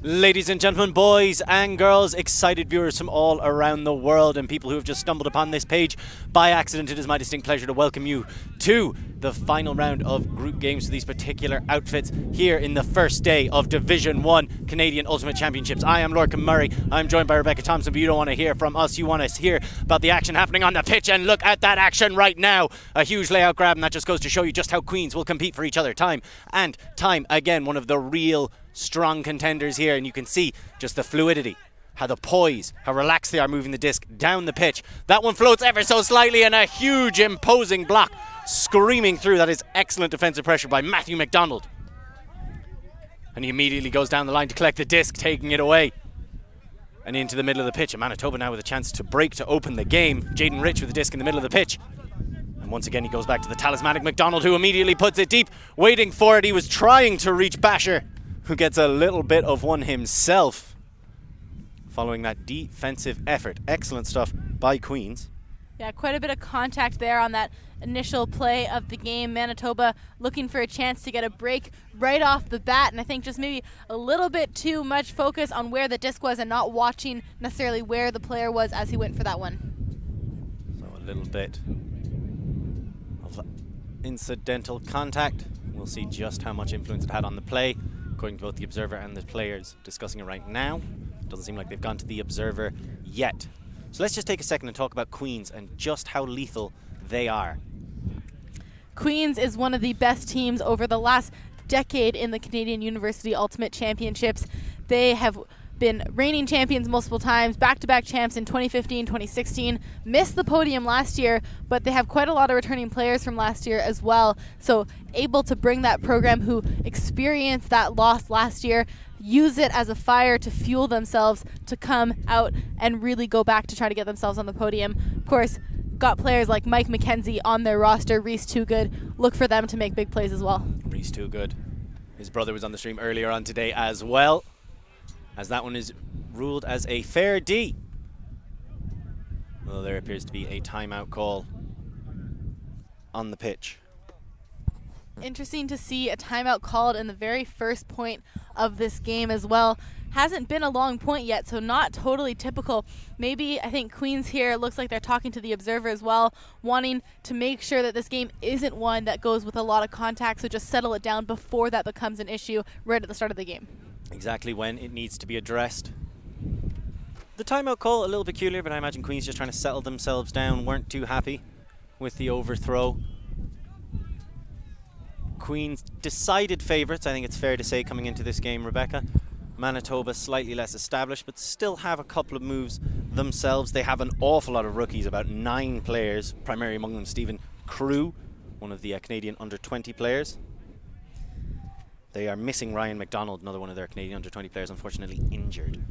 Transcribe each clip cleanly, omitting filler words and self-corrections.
Ladies and gentlemen, boys and girls, excited viewers from all around the world and people who have just stumbled upon this page by accident, it is my distinct pleasure to welcome you to the final round of group games for these particular outfits here in the first day of Division 1 Canadian Ultimate Championships. I am Lorcan Murray. I'm joined by Rebecca Thompson, but you don't want to hear from us. You want to hear about the action happening on the pitch, and look at that action right now. A huge layout grab, and that just goes to show you just how Queens will compete for each other time and time again. One of the real strong contenders here, and you can see just the fluidity, how the poise, how relaxed they are moving the disc down the pitch. That one floats ever so slightly, and a huge imposing block screaming through. That is excellent defensive pressure by Matthew McDonald, and he immediately goes down the line to collect the disc, taking it away and into the middle of the pitch. And Manitoba now with a chance to break to open the game. Jaden Rich with the disc in the middle of the pitch, and once again he goes back to the talismanic McDonald, who immediately puts it deep, waiting for it. He was trying to reach Basher, who gets a little bit of one himself following that defensive effort. Excellent stuff by Queens. Yeah, quite a bit of contact there on that initial play of the game. Manitoba looking for a chance to get a break right off the bat, and I think just maybe a little bit too much focus on where the disc was and not watching necessarily where the player was as he went for that one. So a little bit of incidental contact. We'll see just how much influence it had on the play, according to both the observer and the players discussing it right now. Doesn't seem like they've gone to the observer yet. So let's just take a second and talk about Queens and just how lethal they are. Queens is one of the best teams over the last decade in the Canadian University Ultimate Championships. They have been reigning champions multiple times, back-to-back champs in 2015, 2016, missed the podium last year, but they have quite a lot of returning players from last year as well, so able to bring that program who experienced that loss last year, use it as a fire to fuel themselves to come out and really go back to try to get themselves on the podium. Of course, got players like Mike McKenzie on their roster, Reese Toogood. Look for them to make big plays as well. Reese Toogood. His brother was on the stream earlier on today as well, as that one is ruled as a fair D. Well, there appears to be a timeout call on the pitch. Interesting to see a timeout called in the very first point of this game as well. Hasn't been a long point yet, so not totally typical. Maybe, I think Queens here looks like they're talking to the observer as well, wanting to make sure that this game isn't one that goes with a lot of contact, so just settle it down before that becomes an issue right at the start of the game. Exactly when it needs to be addressed. The timeout call, a little peculiar, but I imagine Queens just trying to settle themselves down, weren't too happy with the overthrow. Queens decided favourites, I think it's fair to say, coming into this game, Rebecca. Manitoba slightly less established, but still have a couple of moves themselves. They have an awful lot of rookies, about 9 players, primarily among them Stephen Crew, one of the Canadian under-20 players. They are missing Ryan McDonald, another one of their Canadian under-20 players, unfortunately injured.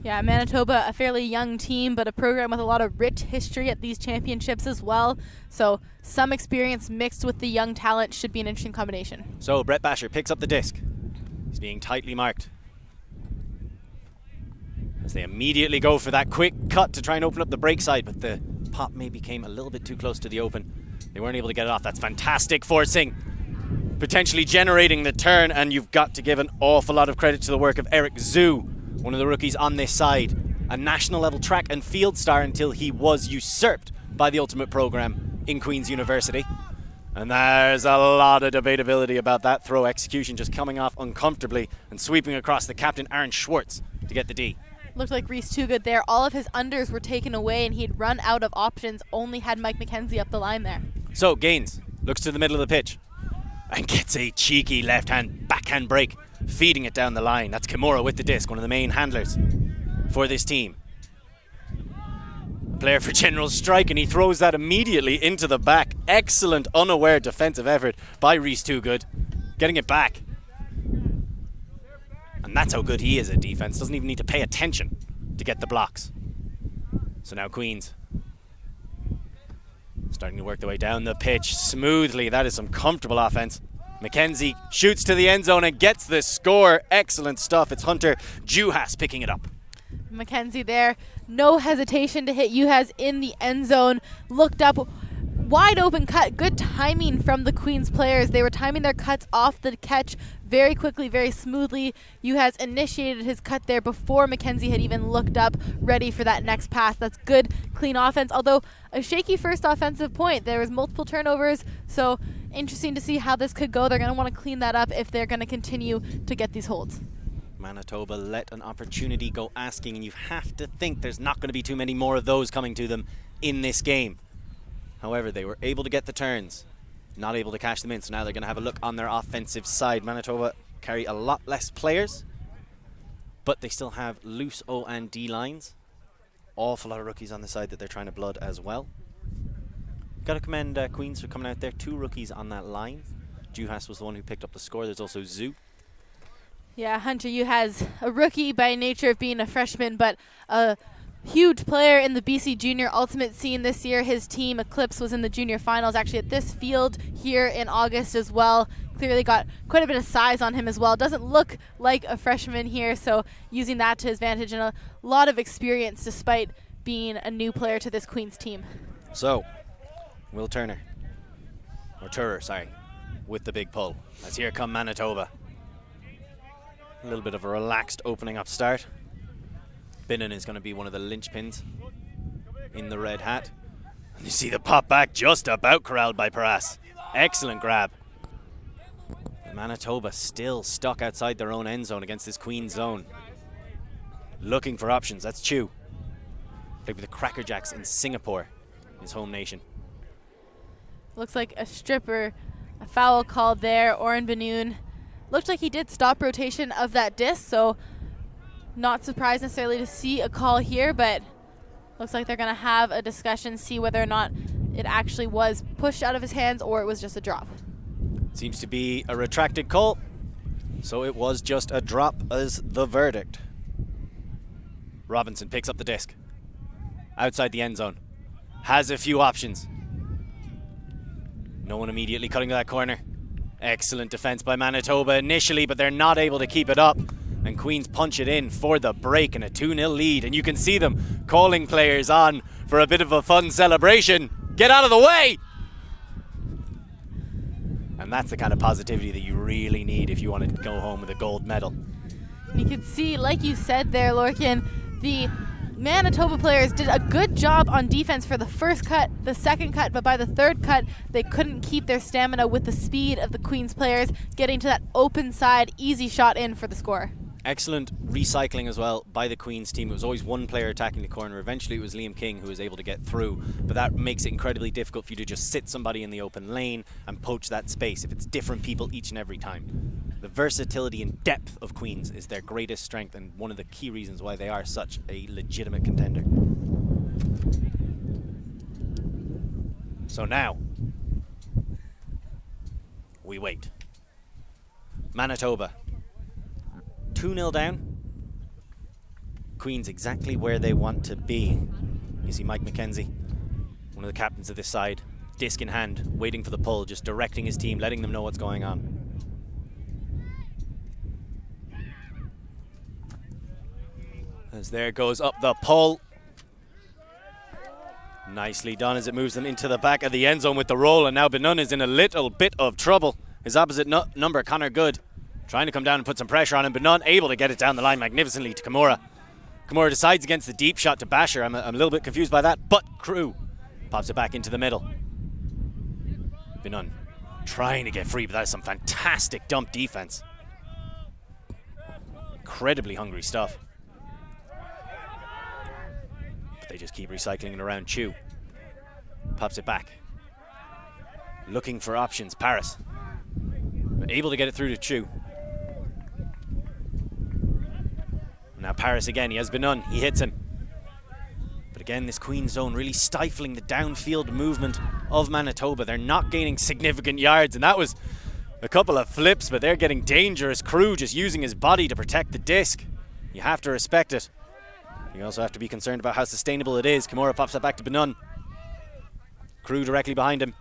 Yeah, Manitoba, a fairly young team, but a program with a lot of rich history at these championships as well. So some experience mixed with the young talent should be an interesting combination. So Brett Basher picks up the disc. He's being tightly marked, as they immediately go for that quick cut to try and open up the break side, but the pop maybe came a little bit too close to the open. They weren't able to get it off. That's fantastic forcing, potentially generating the turn, and you've got to give an awful lot of credit to the work of Eric Zhu, one of the rookies on this side, a national level track and field star until he was usurped by the Ultimate program in Queen's University. And there's a lot of debatability about that throw execution, just coming off uncomfortably and sweeping across the captain, Aaron Schwartz, to get the D. Looked like Reese Toogood there. All of his unders were taken away and he'd run out of options, only had Mike McKenzie up the line there. So Gaines looks to the middle of the pitch and gets a cheeky left-hand backhand break, feeding it down the line. That's Kimura with the disc, one of the main handlers for this team. Player for General Strike, and he throws that immediately into the back. Excellent unaware defensive effort by Reese Toogood, getting it back. And that's how good he is at defense. Doesn't even need to pay attention to get the blocks. So now Queens starting to work their way down the pitch smoothly. That is some comfortable offense. McKenzie shoots to the end zone and gets the score. Excellent stuff. It's Hunter Juhas picking it up. McKenzie there, no hesitation to hit Juhas in the end zone. Looked up, wide open cut. Good timing from the Queens players. They were timing their cuts off the catch very quickly, very smoothly. You has initiated his cut there before Mackenzie had even looked up, ready for that next pass. That's good, clean offense, although a shaky first offensive point. There was multiple turnovers, so interesting to see how this could go. They're going to want to clean that up if they're going to continue to get these holds. Manitoba let an opportunity go asking, and you have to think there's not going to be too many more of those coming to them in this game. However, they were able to get the turns, not able to cash them in, so now they're going to have a look on their offensive side. Manitoba carry a lot less players, but they still have loose O and D lines. Awful lot of rookies on the side that they're trying to blood as well. Got to commend Queens for coming out there. 2 rookies on that line. Juhas was the one who picked up the score. There's also Zoo. Yeah, Hunter, you has a rookie by nature of being a freshman, but a huge player in the BC Junior Ultimate scene this year. His team, Eclipse, was in the junior finals actually at this field here in August as well. Clearly got quite a bit of size on him as well. Doesn't look like a freshman here, so using that to his advantage and a lot of experience despite being a new player to this Queens team. So, Will Turner, or Turer, sorry, with the big pull. As here come Manitoba. A little bit of a relaxed opening up start. Binnon is going to be one of the linchpins in the red hat. And you see the pop back just about corralled by Paras. Excellent grab. Manitoba still stuck outside their own end zone against this Queen zone. Looking for options. That's Chu. Played with the Cracker Jacks in Singapore, his home nation. Looks like a stripper, a foul called there. Oren Benoon looked like he did stop rotation of that disc, so not surprised necessarily to see a call here, but looks like they're going to have a discussion, see whether or not it actually was pushed out of his hands or it was just a drop. Seems to be a retracted call, so it was just a drop as the verdict. Robinson picks up the disc. Outside the end zone. Has a few options. No one immediately cutting to that corner. Excellent defense by Manitoba initially, but they're not able to keep it up. And Queens punch it in for the break and a 2-0 lead. And you can see them calling players on for a bit of a fun celebration. Get out of the way! And that's the kind of positivity that you really need if you want to go home with a gold medal. You can see, like you said there, Lorcan, the Manitoba players did a good job on defense for the first cut, the second cut, but by the third cut, they couldn't keep their stamina with the speed of the Queens players, getting to that open side, easy shot in for the score. Excellent recycling as well by the Queens team. It was always one player attacking the corner. Eventually it was Liam King who was able to get through, but that makes it incredibly difficult for you to just sit somebody in the open lane and poach that space if it's different people each and every time. The versatility and depth of Queens is their greatest strength and one of the key reasons why they are such a legitimate contender. So now, we wait. Manitoba. 2-0 down. Queens exactly where they want to be. You see Mike McKenzie, one of the captains of this side, disc in hand, waiting for the pull, just directing his team, letting them know what's going on. As there goes up the pull. Nicely done as it moves them into the back of the end zone with the roll, and now Benun is in a little bit of trouble. His opposite number, Connor Good, trying to come down and put some pressure on him, but not able to get it down the line magnificently to Kimura. Kimura decides against the deep shot to Basher. I'm a little bit confused by that, but Crew pops it back into the middle. Benun trying to get free, but that is some fantastic dump defense. Incredibly hungry stuff. But they just keep recycling it around. Chu pops it back. Looking for options, Paris. Able to get it through to Chu. Now Paris again, he has Benun, he hits him. But again, this Queen zone really stifling the downfield movement of Manitoba. They're not gaining significant yards, and that was a couple of flips, but they're getting dangerous. Crew just using his body to protect the disc. You have to respect it. You also have to be concerned about how sustainable it is. Kimura pops that back to Benun. Crew directly behind him.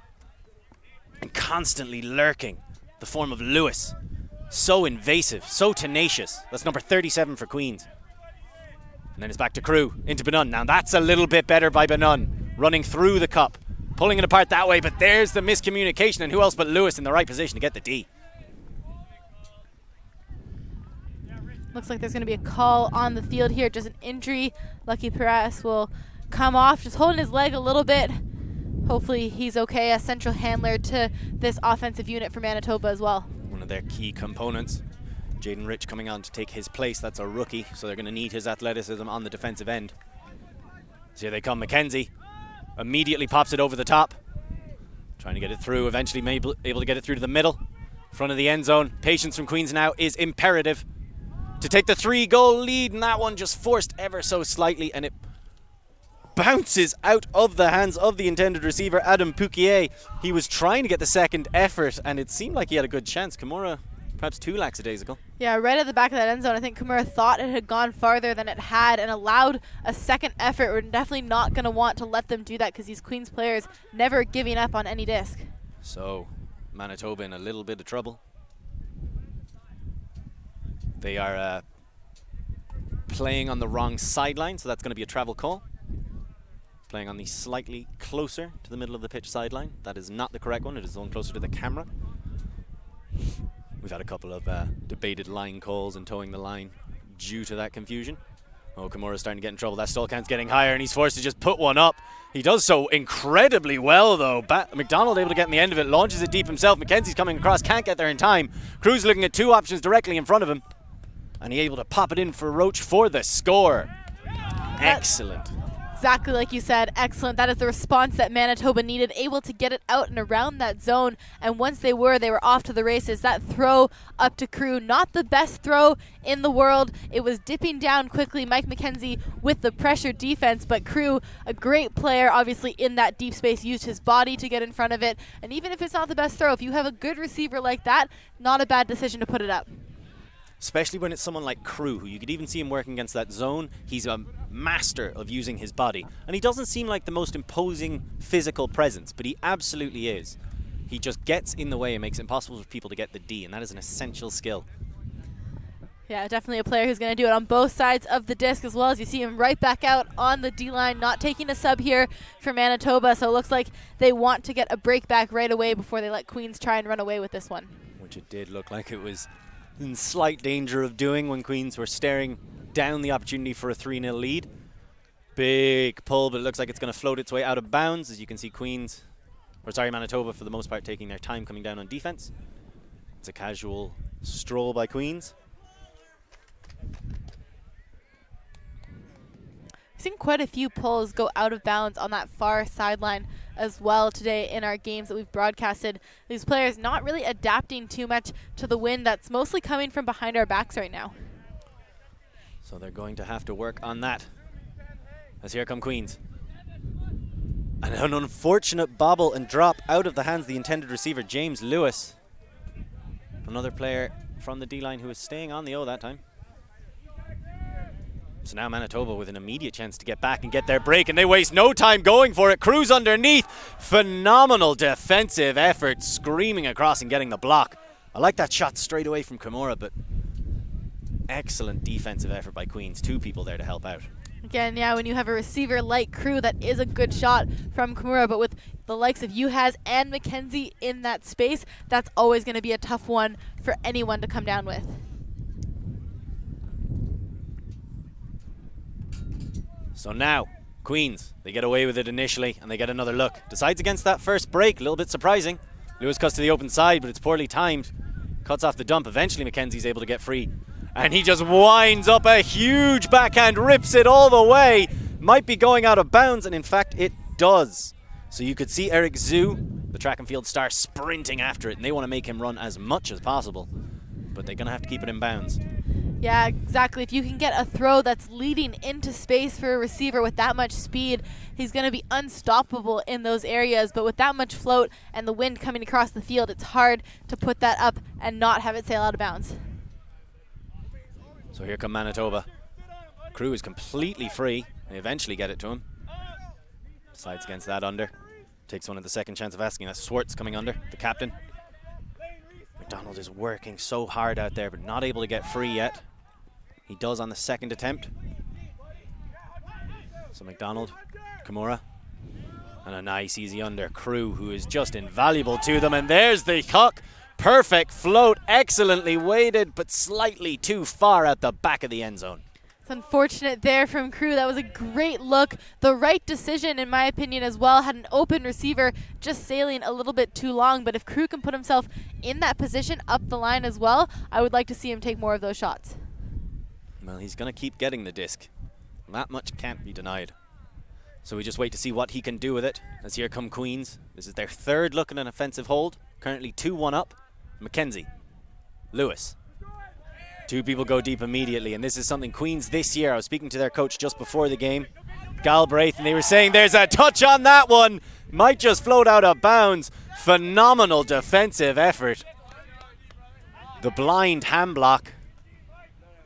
And constantly lurking. The form of Lewis. So invasive, so tenacious. That's number 37 for Queens. And then it's back to Crew, into Benun. Now that's a little bit better by Benun. Running through the cup. Pulling it apart that way, but there's the miscommunication, and who else but Lewis in the right position to get the D. Looks like there's going to be a call on the field here, just an injury. Lucky Perez will come off, just holding his leg a little bit. Hopefully he's okay, a central handler to this offensive unit for Manitoba as well. One of their key components. Jaden Rich coming on to take his place. That's a rookie, so they're going to need his athleticism on the defensive end. So here they come. McKenzie immediately pops it over the top. Trying to get it through, eventually able to get it through to the middle. Front of the end zone. Patience from Queens now is imperative to take the 3-goal lead, and that one just forced ever so slightly, and it bounces out of the hands of the intended receiver, Adam Pouquier. He was trying to get the second effort, and it seemed like he had a good chance. Kimura perhaps too lackadaisical. Yeah, right at the back of that end zone. I think Kimura thought it had gone farther than it had and allowed a second effort. We're definitely not going to want to let them do that because these Queens players never giving up on any disc. So Manitoba in a little bit of trouble. They are playing on the wrong sideline, so that's going to be a travel call. Playing on the slightly closer to the middle of the pitch sideline. That is not the correct one. It is the one closer to the camera. We've had a couple of debated line calls and towing the line due to that confusion. Oh, Kimura's starting to get in trouble. That stall count's getting higher, and he's forced to just put one up. He does so incredibly well, though. McDonald able to get in the end of it, launches it deep himself. McKenzie's coming across, can't get there in time. Cruz looking at two options directly in front of him. And he able to pop it in for Roach for the score. Excellent. Exactly like you said, excellent. That is the response that Manitoba needed, able to get it out and around that zone. And once they were off to the races. That throw up to Crew, not the best throw in the world. It was dipping down quickly. Mike McKenzie with the pressure defense, but Crew, a great player, obviously in that deep space, used his body to get in front of it. And even if it's not the best throw, if you have a good receiver like that, not a bad decision to put it up. Especially when it's someone like Crew, who you could even see him working against that zone. He's a master of using his body. And he doesn't seem like the most imposing physical presence, but he absolutely is. He just gets in the way and makes it impossible for people to get the D, and that is an essential skill. Yeah, definitely a player who's going to do it on both sides of the disc, as well as you see him right back out on the D-line, not taking a sub here for Manitoba. So it looks like they want to get a break back right away before they let Queens try and run away with this one. Which it did look like it was in slight danger of doing when Queens were staring down the opportunity for a 3-0 lead. Big pull, but it looks like it's going to float its way out of bounds. As you can see, Manitoba for the most part taking their time coming down on defense. It's a casual stroll by Queens. We've seen quite a few pulls go out of bounds on that far sideline as well today in our games that we've broadcasted. These players not really adapting too much to the wind that's mostly coming from behind our backs right now. So they're going to have to work on that. As here come Queens. And an unfortunate bobble and drop out of the hands of the intended receiver, James Lewis. Another player from the D-line who is staying on the O that time. So now Manitoba with an immediate chance to get back and get their break, and they waste no time going for it. Cruz underneath. Phenomenal defensive effort, screaming across and getting the block. I like that shot straight away from Kimura, but excellent defensive effort by Queens. Two people there to help out. Again, yeah, when you have a receiver like Crew, that is a good shot from Kimura, but with the likes of Uhas and McKenzie in that space, that's always going to be a tough one for anyone to come down with. So now, Queens, they get away with it initially, and they get another look. Decides against that first break, a little bit surprising. Lewis cuts to the open side, but it's poorly timed. Cuts off the dump. Eventually, McKenzie's able to get free. And he just winds up a huge backhand, rips it all the way. Might be going out of bounds, and in fact, it does. So you could see Eric Zhu, the track and field star, sprinting after it, and they want to make him run as much as possible. But they're going to have to keep it in bounds. Yeah, exactly. If you can get a throw that's leading into space for a receiver with that much speed, he's going to be unstoppable in those areas. But with that much float and the wind coming across the field, it's hard to put that up and not have it sail out of bounds. So here come Manitoba. Crew is completely free. They eventually get it to him. Sides against that under. Takes one at the second chance of asking. That's Swartz coming under, the captain. McDonald is working so hard out there, but not able to get free yet. He does on the second attempt. So McDonald, Kimura, and a nice easy under. Crew, who is just invaluable to them. And there's the hook. Perfect float, excellently weighted, but slightly too far at the back of the end zone. It's unfortunate there from CUUC. That was a great look. The right decision, in my opinion, as well. Had an open receiver just sailing a little bit too long. But if CUUC can put himself in that position up the line as well, I would like to see him take more of those shots. Well, he's going to keep getting the disc. That much can't be denied. So we just wait to see what he can do with it. As here come Queens. This is their third look at an offensive hold. Currently 2-1 up. Mackenzie. Lewis. Two people go deep immediately, and this is something Queens this year, I was speaking to their coach just before the game, Galbraith, and they were saying there's a touch on that one. Might just float out of bounds. Phenomenal defensive effort. The blind hand block.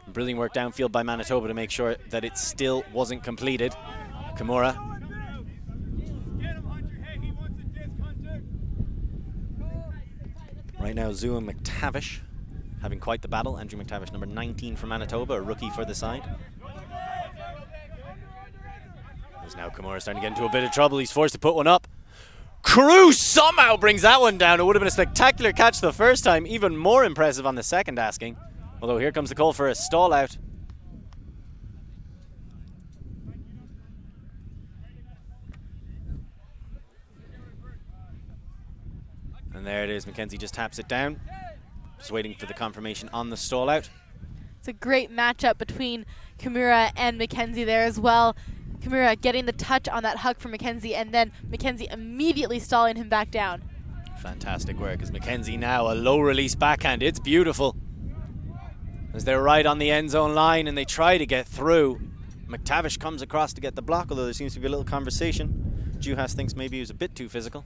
Brilliant work downfield by Manitoba to make sure that it still wasn't completed. Kimura. Right now, Zua McTavish having quite the battle. Andrew McTavish, number 19 for Manitoba, a rookie for the side. There's now Kimura starting to get into a bit of trouble. He's forced to put one up. CUUC somehow brings that one down. It would have been a spectacular catch the first time. Even more impressive on the second asking. Although here comes the call for a stall out. And there it is. Mackenzie just taps it down. Just waiting for the confirmation on the stall out. It's a great matchup between Kimura and Mackenzie there as well. Kimura getting the touch on that hug from Mackenzie, and then Mackenzie immediately stalling him back down. Fantastic work as Mackenzie now a low release backhand. It's beautiful. As they're right on the end zone line and they try to get through. McTavish comes across to get the block, although there seems to be a little conversation. Juhas thinks maybe he was a bit too physical.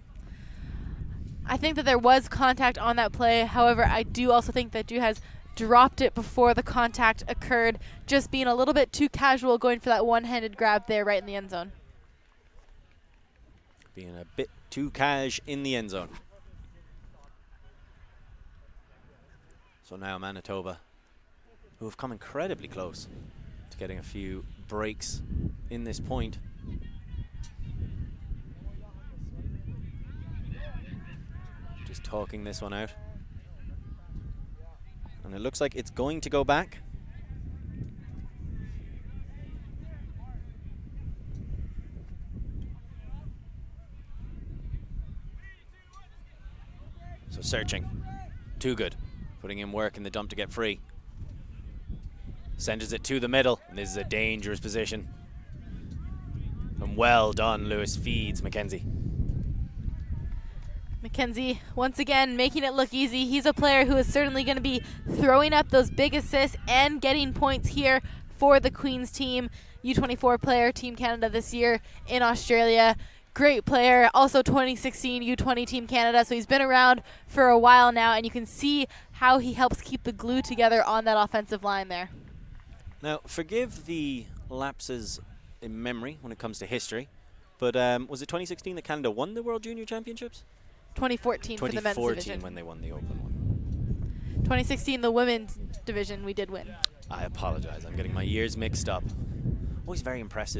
I think that there was contact on that play. However, I do also think that Juhas dropped it before the contact occurred, just being a little bit too casual going for that one-handed grab there right in the end zone. Being a bit too cash in the end zone. So now Manitoba, who have come incredibly close to getting a few breaks in this point. Just talking this one out. And it looks like it's going to go back. So searching. Too good. Putting in work in the dump to get free. Sends it to the middle. And this is a dangerous position. And well done, Lewis feeds Mackenzie. Mackenzie, once again, making it look easy. He's a player who is certainly going to be throwing up those big assists and getting points here for the Queens team. U24 player, Team Canada this year in Australia. Great player, also 2016 U20 Team Canada, so he's been around for a while now, and you can see how he helps keep the glue together on that offensive line there. Now, forgive the lapses in memory when it comes to history, but was it 2016 that Canada won the World Junior Championships? 2014 for the men's division. 2014 when they won the open one. 2016, the women's division, we did win. I apologize. I'm getting my years mixed up. Always very impressed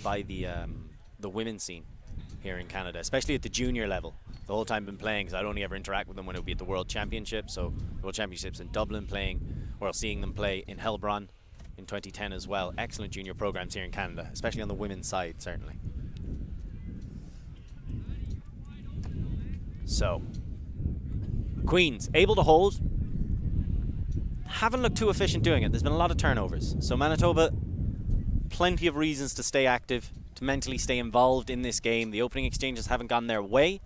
by the women's scene here in Canada, especially at the junior level. The whole time I've been playing, because I'd only ever interact with them when it would be at the World Championships. So the World Championships in Dublin playing, or seeing them play in Heilbronn in 2010 as well. Excellent junior programs here in Canada, especially on the women's side, certainly. So, Queens able to hold. Haven't looked too efficient doing it. There's been a lot of turnovers. So Manitoba, plenty of reasons to stay active, to mentally stay involved in this game. The opening exchanges haven't gone their way,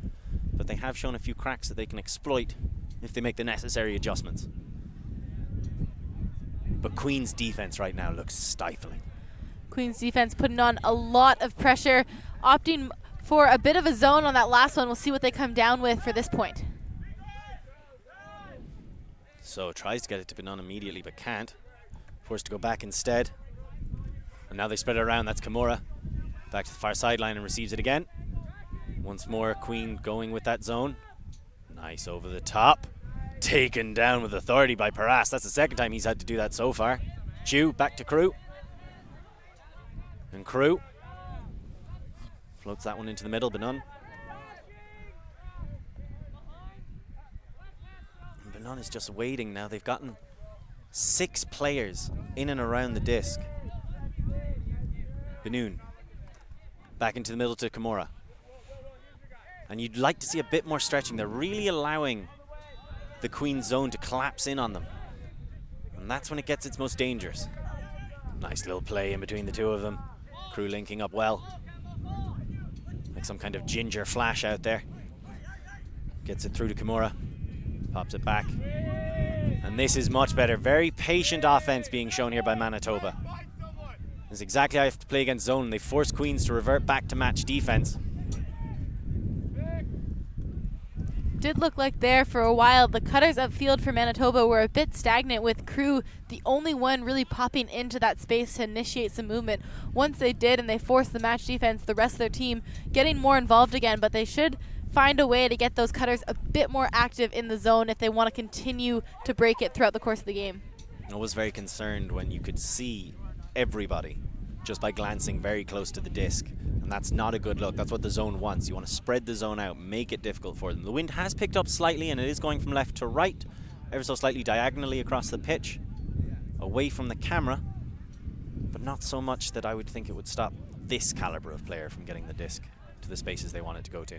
but they have shown a few cracks that they can exploit if they make the necessary adjustments. But Queens' defense right now looks stifling. Queens' defense putting on a lot of pressure, opting for a bit of a zone on that last one. We'll see what they come down with for this point. So tries to get it to be done immediately, but can't. Forced to go back instead. And now they spread it around. That's Kimura. Back to the far sideline and receives it again. Once more, Queen going with that zone. Nice over the top. Taken down with authority by Paras. That's the second time he's had to do that so far. Chew back to CUUC. And CUUC floats that one into the middle, but none. None is just waiting now. They've gotten 6 players in and around the disc. Benoon back into the middle to Kimura. And you'd like to see a bit more stretching. They're really allowing the Queen's zone to collapse in on them. And that's when it gets its most dangerous. Nice little play in between the two of them. Crew linking up well. Like some kind of ginger flash out there. Gets it through to Kimura. Pops it back. And this is much better. Very patient offense being shown here by Manitoba. This is exactly how you have to play against zone. They force Queens to revert back to match defense. Did look like there for a while the cutters upfield for Manitoba were a bit stagnant, with Crew the only one really popping into that space to initiate some movement. Once they did and they forced the match defense, the rest of their team getting more involved again, but they should find a way to get those cutters a bit more active in the zone if they want to continue to break it throughout the course of the game. I was very concerned when you could see everybody just by glancing very close to the disc. And that's not a good look. That's what the zone wants. You want to spread the zone out, make it difficult for them. The wind has picked up slightly and it is going from left to right, ever so slightly diagonally across the pitch, away from the camera, but not so much that I would think it would stop this caliber of player from getting the disc to the spaces they want it to go to.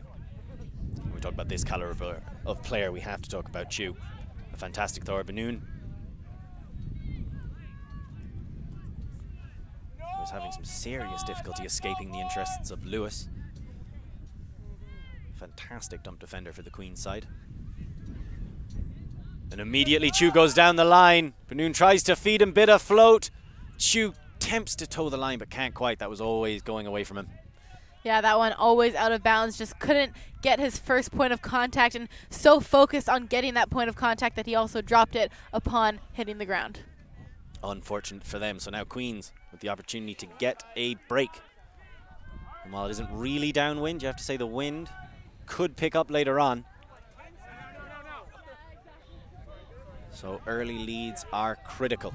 When we talk about this caliber of player, we have to talk about CUUC. A fantastic thrower, Benoon. Was having some serious difficulty escaping the interests of Lewis. Fantastic dump defender for the Queen's side. And immediately CUUC goes down the line. Benoon tries to feed him, bit afloat. CUUC attempts to toe the line but can't quite. That was always going away from him. Yeah, that one always out of bounds. Just couldn't get his first point of contact, and so focused on getting that point of contact that he also dropped it upon hitting the ground. Unfortunate for them. So now Queens with the opportunity to get a break. And while it isn't really downwind, you have to say the wind could pick up later on. So early leads are critical.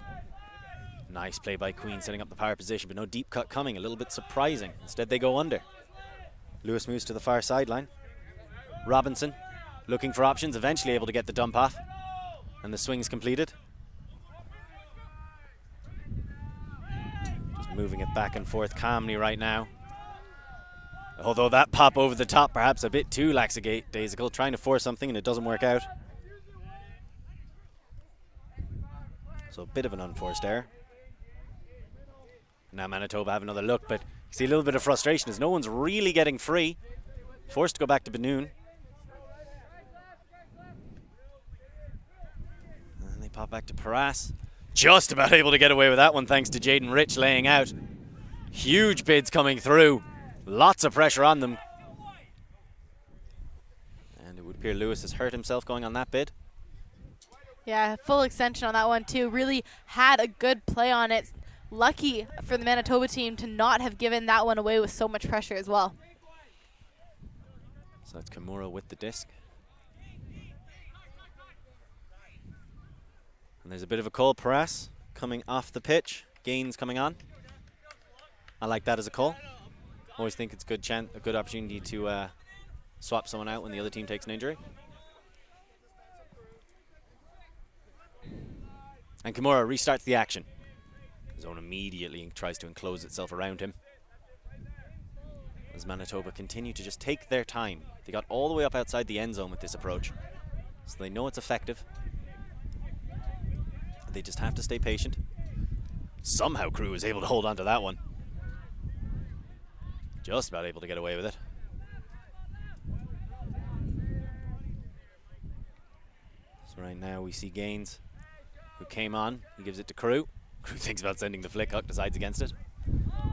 Nice play by Queens setting up the power position, but no deep cut coming. A little bit surprising. Instead they go under. Lewis moves to the far sideline. Robinson looking for options, eventually able to get the dump off. And the swing's completed. Moving it back and forth calmly right now. Although that pop over the top, perhaps a bit too lackadaisical, trying to force something and it doesn't work out. So a bit of an unforced error. Now Manitoba have another look, but you see a little bit of frustration as no one's really getting free. Forced to go back to Benoon. And they pop back to Paras. Just about able to get away with that one thanks to Jaden Rich laying out. Huge bids coming through. Lots of pressure on them. And it would appear Lewis has hurt himself going on that bid. Yeah, full extension on that one too. Really had a good play on it. Lucky for the Manitoba team to not have given that one away with so much pressure as well. So that's Kimura with the disc. And there's a bit of a call. Paras coming off the pitch. Gaines coming on. I like that as a call. Always think it's a good opportunity to swap someone out when the other team takes an injury. And Kimura restarts the action. Zone immediately tries to enclose itself around him. As Manitoba continue to just take their time. They got all the way up outside the end zone with this approach. So they know it's effective. They just have to stay patient. Somehow Crew is able to hold on to that one. Just about able to get away with it. So right now we see Gaines, who came on. He gives it to Crew. Crew thinks about sending the flick. Huck decides against it.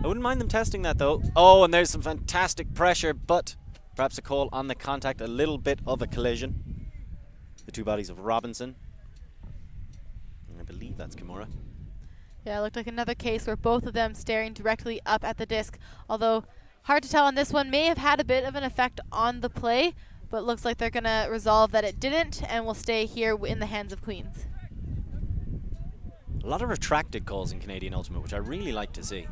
I wouldn't mind them testing that though. Oh, and there's some fantastic pressure, but perhaps a call on the contact. A little bit of a collision. The two bodies of Robinson. I believe that's Kimura. Yeah, it looked like another case where both of them staring directly up at the disc. Although, hard to tell on this one. May have had a bit of an effect on the play, but looks like they're going to resolve that it didn't and will stay here in the hands of Queens. A lot of retracted calls in Canadian Ultimate, which I really like to see.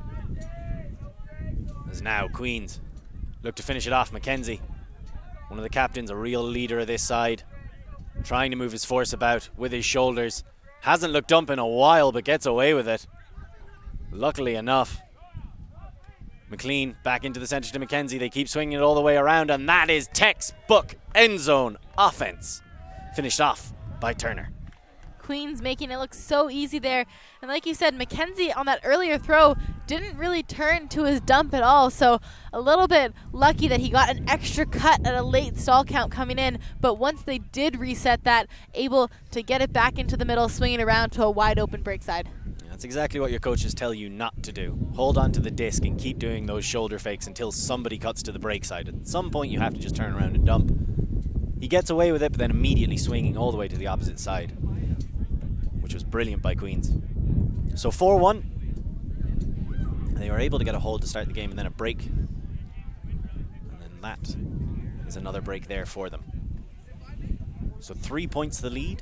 As now Queens look to finish it off. Mackenzie, one of the captains, a real leader of this side, Trying to move his force about with his shoulders. Hasn't looked dump in a while, but gets away with it. Luckily enough. McLean back into the centre to McKenzie. They keep swinging it all the way around, and that is textbook end zone offense. Finished off by Turner. Queens making it look so easy there. And like you said, McKenzie on that earlier throw didn't really turn to his dump at all. So a little bit lucky that he got an extra cut at a late stall count coming in. But once they did reset that, able to get it back into the middle, swinging around to a wide open break side. That's exactly what your coaches tell you not to do. Hold on to the disc and keep doing those shoulder fakes until somebody cuts to the break side. At some point you have to just turn around and dump. He gets away with it, but then immediately swinging all the way to the opposite side, which was brilliant by Queens. So 4-1. They were able to get a hold to start the game, and then a break. And then that is another break there for them. So 3 points the lead.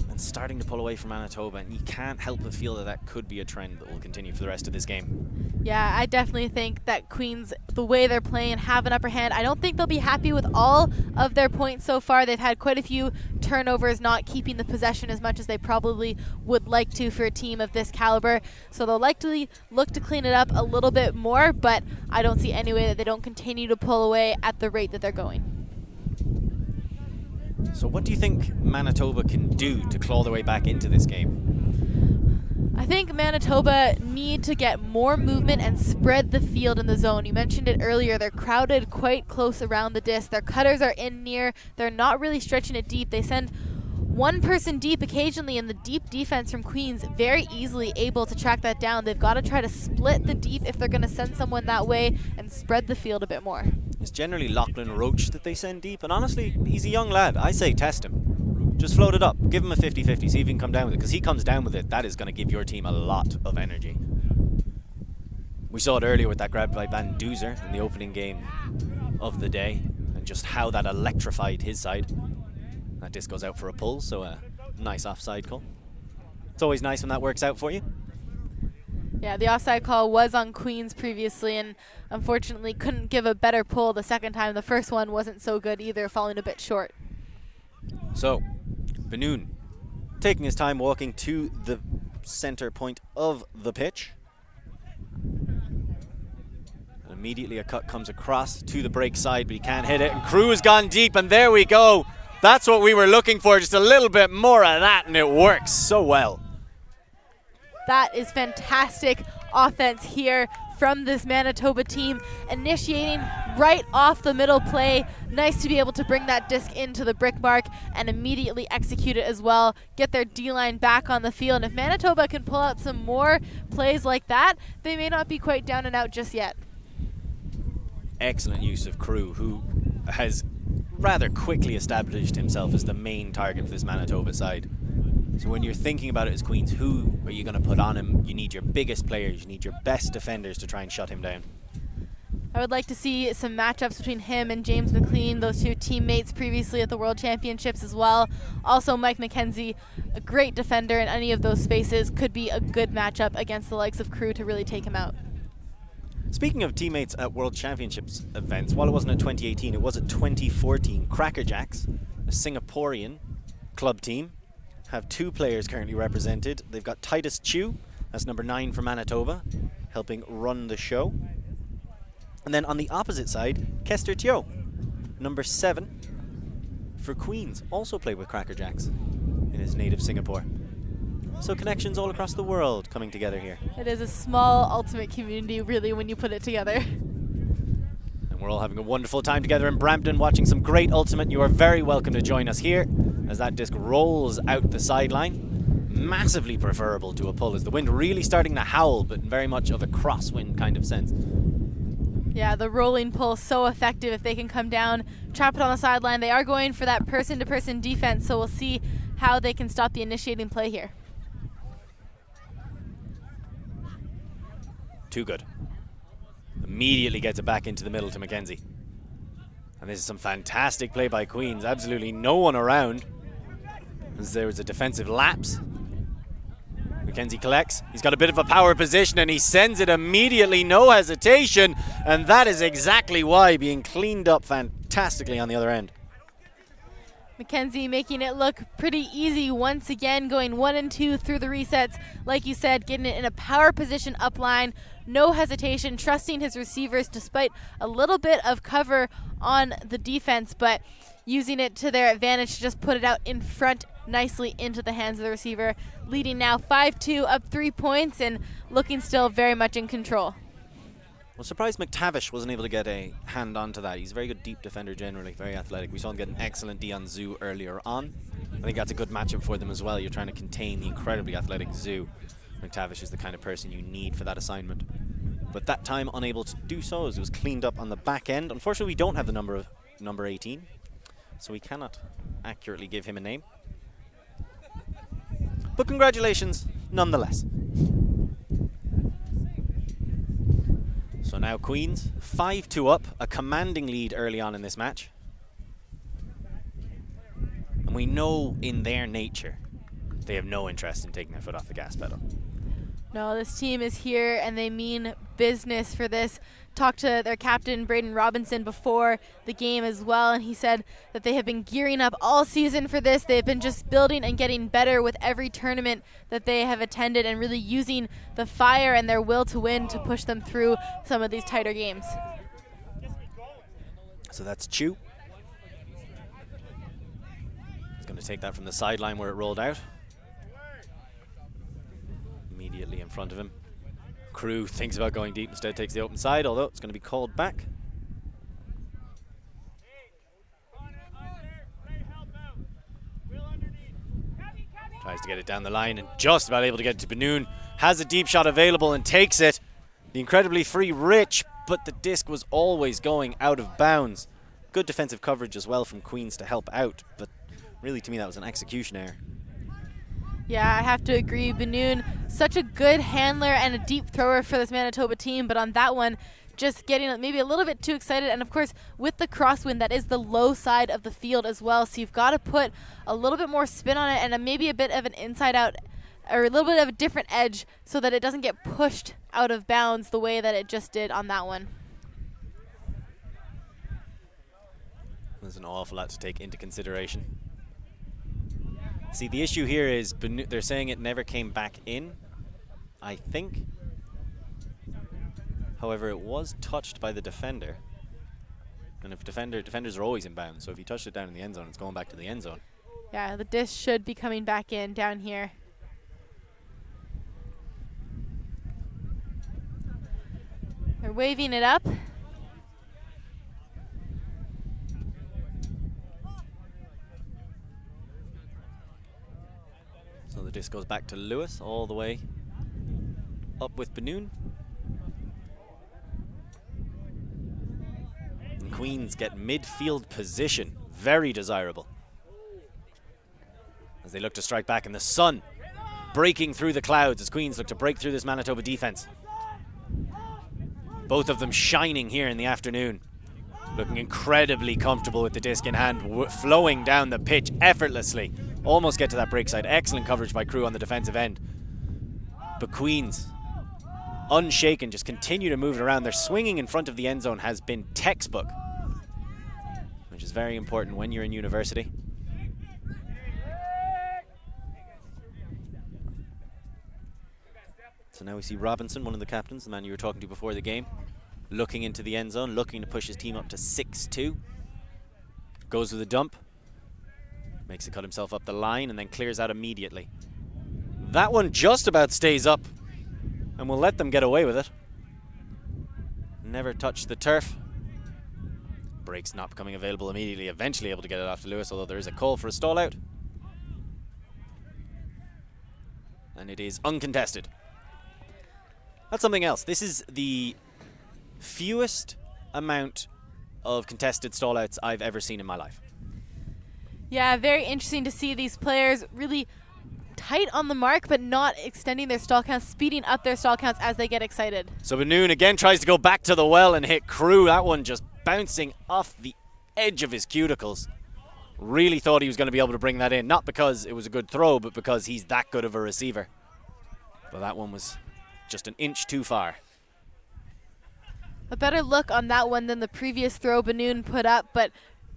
And starting to pull away from Manitoba, and you can't help but feel that that could be a trend that will continue for the rest of this game. Yeah, I definitely think that Queens, the way they're playing, have an upper hand. I don't think they'll be happy with all of their points so far. They've had quite a few turnovers, not keeping the possession as much as they probably would like to for a team of this caliber. So they'll likely look to clean it up a little bit more, but I don't see any way that they don't continue to pull away at the rate that they're going. So what do you think Manitoba can do to claw their way back into this game? I think Manitoba need to get more movement and spread the field in the zone. You mentioned it earlier, they're crowded quite close around the disc. Their cutters are in near. They're not really stretching it deep. They send one person deep occasionally, and the deep defense from Queens very easily able to track that down. They've got to try to split the deep if they're going to send someone that way and spread the field a bit more. It's generally Lachlan Roach that they send deep, and honestly, he's a young lad. I say test him. Just float it up. Give him a 50-50, see if he can come down with it, because he comes down with it, that is going to give your team a lot of energy. We saw it earlier with that grab by Van Duzer in the opening game of the day, and just how that electrified his side. That disc goes out for a pull, so a nice offside call. It's always nice when that works out for you. Yeah, the offside call was on Queens previously, and unfortunately couldn't give a better pull the second time. The first one wasn't so good either, falling a bit short. So, Benoon taking his time walking to the center point of the pitch. And immediately a cut comes across to the break side, but he can't hit it. And Crew has gone deep, and there we go. That's what we were looking for, just a little bit more of that, and it works so well. That is fantastic offense here from this Manitoba team, initiating right off the middle play. Nice to be able to bring that disc into the brick mark and immediately execute it as well. Get their D-line back on the field. And if Manitoba can pull out some more plays like that, they may not be quite down and out just yet. Excellent use of Crew, who has rather quickly established himself as the main target for this Manitoba side. So when you're thinking about it as Queens, who are you going to put on him? You need your biggest players, you need your best defenders to try and shut him down. I would like to see some matchups between him and James McLean, those two teammates previously at the World Championships as well. Also Mike McKenzie, a great defender in any of those spaces, could be a good matchup against the likes of Crew to really take him out. Speaking of teammates at World Championships events, while it wasn't at 2018, it was at 2014. Cracker Jacks, a Singaporean club team, have two players currently represented. They've got Titus Chu, that's number 9 for Manitoba, helping run the show. And then on the opposite side, Kester Teo, number 7 for Queens, also played with Cracker Jacks in his native Singapore. So connections all across the world coming together here. It is a small ultimate community, really, when you put it together. And we're all having a wonderful time together in Brampton, watching some great ultimate. You are very welcome to join us here as that disc rolls out the sideline. Massively preferable to a pull, as the wind really starting to howl, but very much of a crosswind kind of sense. Yeah, the rolling pull, so effective if they can come down, trap it on the sideline. They are going for that person-to-person defense, so we'll see how they can stop the initiating play here. Too good. Immediately gets it back into the middle to McKenzie. And this is some fantastic play by Queens. Absolutely no one around, as there was a defensive lapse. McKenzie collects. He's got a bit of a power position and he sends it immediately, no hesitation. And that is exactly why, being cleaned up fantastically on the other end. Mackenzie making it look pretty easy once again, going 1 and 2 through the resets. Like you said, getting it in a power position up line, no hesitation, trusting his receivers despite a little bit of cover on the defense, but using it to their advantage to just put it out in front nicely into the hands of the receiver. Leading now 5-2, up 3 points, and looking still very much in control. Well, surprised McTavish wasn't able to get a hand onto that. He's a very good deep defender generally, very athletic. We saw him get an excellent D on Zoo earlier on. I think that's a good matchup for them as well. You're trying to contain the incredibly athletic Zoo. McTavish is the kind of person you need for that assignment. But that time unable to do so as it was cleaned up on the back end. Unfortunately, we don't have the number 18, so we cannot accurately give him a name. But congratulations, nonetheless. So now Queens, 5-2 up, a commanding lead early on in this match. And we know in their nature, they have no interest in taking their foot off the gas pedal. No, this team is here and they mean business for this. Talked to their captain, Braden Robinson, before the game as well, and he said that they have been gearing up all season for this. They've been just building and getting better with every tournament that they have attended and really using the fire and their will to win to push them through some of these tighter games. So that's Chu. He's going to take that from the sideline where it rolled out. Immediately in front of him. Crew thinks about going deep, instead takes the open side, although it's going to be called back. Tries to get it down the line and just about able to get it to Benoon. Has a deep shot available and takes it. The incredibly free Rich, but the disc was always going out of bounds. Good defensive coverage as well from Queens to help out, but really to me that was an execution error. Yeah, I have to agree. Benoon, such a good handler and a deep thrower for this Manitoba team, but on that one, just getting maybe a little bit too excited. And of course, with the crosswind, that is the low side of the field as well. So you've got to put a little bit more spin on it and maybe a bit of an inside out or a little bit of a different edge so that it doesn't get pushed out of bounds the way that it just did on that one. There's an awful lot to take into consideration. See, the issue here is they're saying it never came back in, I think. However, it was touched by the defender. And if defenders are always in bounds, so if you touched it down in the end zone, it's going back to the end zone. Yeah, the disc should be coming back in down here. They're waving it up. So the disc goes back to Lewis all the way up with Benoon. And Queens get midfield position, very desirable. As they look to strike back, and the sun breaking through the clouds as Queens look to break through this Manitoba defense. Both of them shining here in the afternoon. Looking incredibly comfortable with the disc in hand, flowing down the pitch effortlessly. Almost get to that break side. Excellent coverage by Crew on the defensive end. But Queens, unshaken, just continue to move it around. Their swinging in front of the end zone has been textbook, which is very important when you're in university. So now we see Robinson, one of the captains, the man you were talking to before the game, looking into the end zone, looking to push his team up to 6-2. Goes with a dump. Makes it cut himself up the line and then clears out immediately. That one just about stays up and we'll let them get away with it. Never touched the turf. Breaks not becoming available immediately, eventually able to get it off to Lewis, although there is a call for a stall out. And it is uncontested. That's something else. This is the fewest amount of contested stall outs I've ever seen in my life. Yeah, very interesting to see these players really tight on the mark, but not extending their stall counts, speeding up their stall counts as they get excited. So Benoon again tries to go back to the well and hit Crew. That one just bouncing off the edge of his cuticles. Really thought he was going to be able to bring that in. Not because it was a good throw, but because he's that good of a receiver. But that one was just an inch too far. A better look on that one than the previous throw Benoon put up, but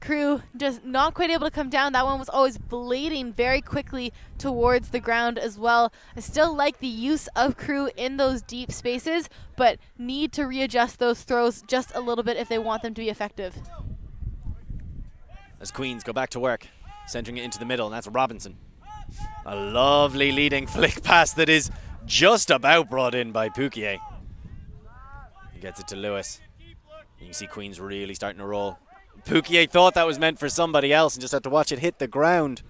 CUUC just not quite able to come down. That one was always blading very quickly towards the ground as well. I still like the use of CUUC in those deep spaces, but need to readjust those throws just a little bit if they want them to be effective. As Queens go back to work, centering it into the middle, and that's Robinson. A lovely leading flick pass that is just about brought in by Pukier. He gets it to Lewis. You can see Queens really starting to roll. Pukier thought that was meant for somebody else and just had to watch it hit the ground.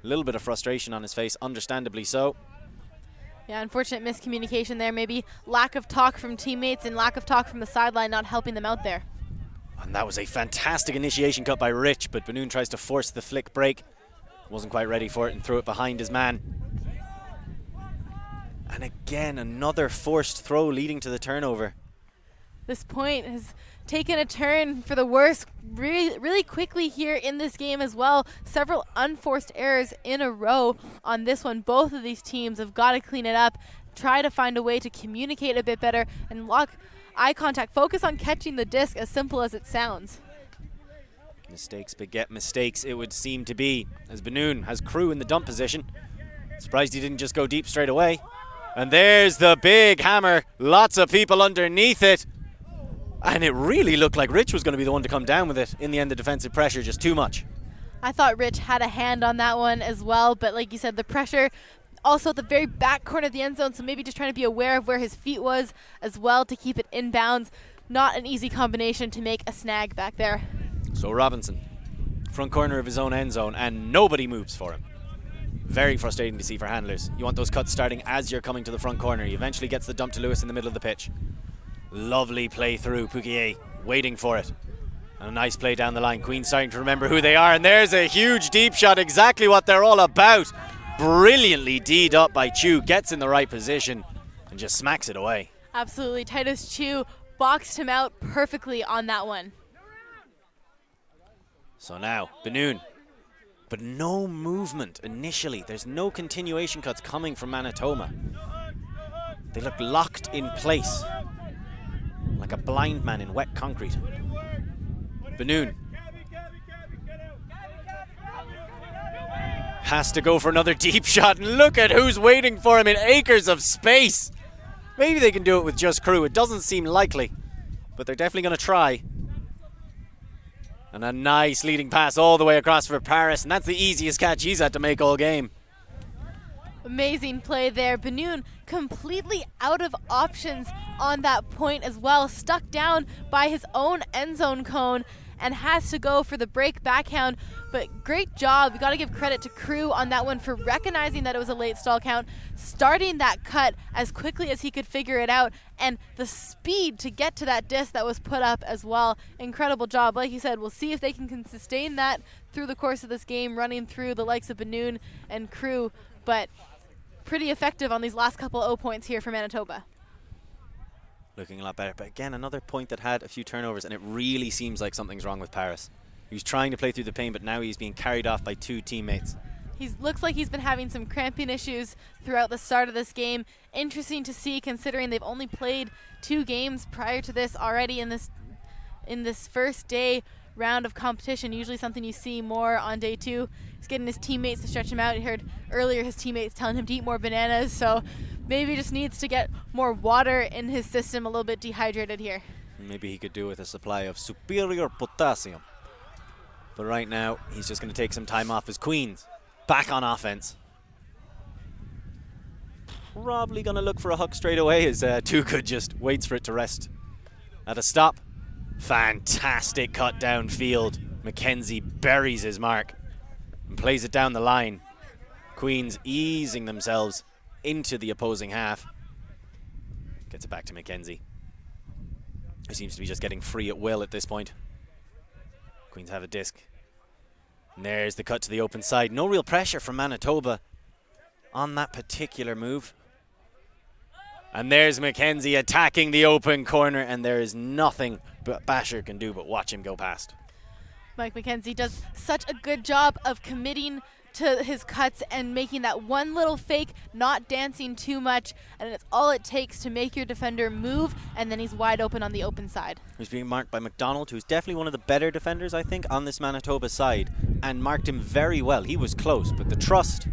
A little bit of frustration on his face, understandably so. Yeah, unfortunate miscommunication there. Maybe lack of talk from teammates and lack of talk from the sideline not helping them out there. And that was a fantastic initiation cut by Rich, but Benoon tries to force the flick break. Wasn't quite ready for it and threw it behind his man. And again, another forced throw leading to the turnover. This point has taken a turn for the worse really quickly here in this game as well. Several unforced errors in a row on this one. Both of these teams have got to clean it up, try to find a way to communicate a bit better and lock eye contact. Focus on catching the disc, as simple as it sounds. Mistakes beget mistakes, it would seem to be, as Benoon has CUUC in the dump position. Surprised he didn't just go deep straight away. And there's the big hammer. Lots of people underneath it. And it really looked like Rich was going to be the one to come down with it. In the end, the defensive pressure just too much. I thought Rich had a hand on that one as well, but like you said, the pressure also at the very back corner of the end zone, so maybe just trying to be aware of where his feet was as well to keep it inbounds. Not an easy combination to make a snag back there. So Robinson, front corner of his own end zone, and nobody moves for him. Very frustrating to see for handlers. You want those cuts starting as you're coming to the front corner. He eventually gets the dump to Lewis in the middle of the pitch. Lovely play through, Pukier waiting for it. And a nice play down the line. Queen's starting to remember who they are, and there's a huge deep shot, exactly what they're all about. Brilliantly D'd up by CUUC, gets in the right position and just smacks it away. Absolutely, Titus CUUC boxed him out perfectly on that one. So now, Benoon. But no movement initially. There's no continuation cuts coming from Manitoba. They look locked in place, like a blind man in wet concrete. Benoon has to go for another deep shot, and look at who's waiting for him in acres of space. Maybe they can do it with just CUUC. It doesn't seem likely, but they're definitely going to try. And a nice leading pass all the way across for Paris, and that's the easiest catch he's had to make all game. Amazing play there. Benoon completely out of options on that point as well, stuck down by his own end zone cone and has to go for the break backhand. But great job. We got to give credit to CUUC on that one for recognizing that it was a late stall count, starting that cut as quickly as he could figure it out, and the speed to get to that disc that was put up as well. Incredible job. Like you said, we'll see if they can sustain that through the course of this game, running through the likes of Benoon and CUUC, but pretty effective on these last couple O points here for Manitoba. Looking a lot better, but again, another point that had a few turnovers, and it really seems like something's wrong with Paris. He was trying to play through the pain, but now he's being carried off by two teammates. He looks like he's been having some cramping issues throughout the start of this game. Interesting to see, considering they've only played 2 games prior to this already in this first day round of competition. Usually something you see more on day 2. He's getting his teammates to stretch him out. You heard earlier his teammates telling him to eat more bananas, so maybe just needs to get more water in his system, a little bit dehydrated here. Maybe he could do with a supply of superior potassium. But right now, he's just going to take some time off his Queens. Back on offense. Probably going to look for a hook straight away as CUUC just waits for it to rest at a stop. Fantastic cut downfield. McKenzie buries his mark and plays it down the line. Queens easing themselves into the opposing half. Gets it back to McKenzie, who seems to be just getting free at will at this point. Queens have a disc. And there's the cut to the open side. No real pressure from Manitoba on that particular move. And there's McKenzie attacking the open corner, and there is nothing Basher can do but watch him go past. Mike McKenzie does such a good job of committing to his cuts and making that one little fake, not dancing too much, and it's all it takes to make your defender move, and then he's wide open on the open side. He's being marked by McDonald, who's definitely one of the better defenders, I think, on this Manitoba side, and marked him very well. He was close, but the trust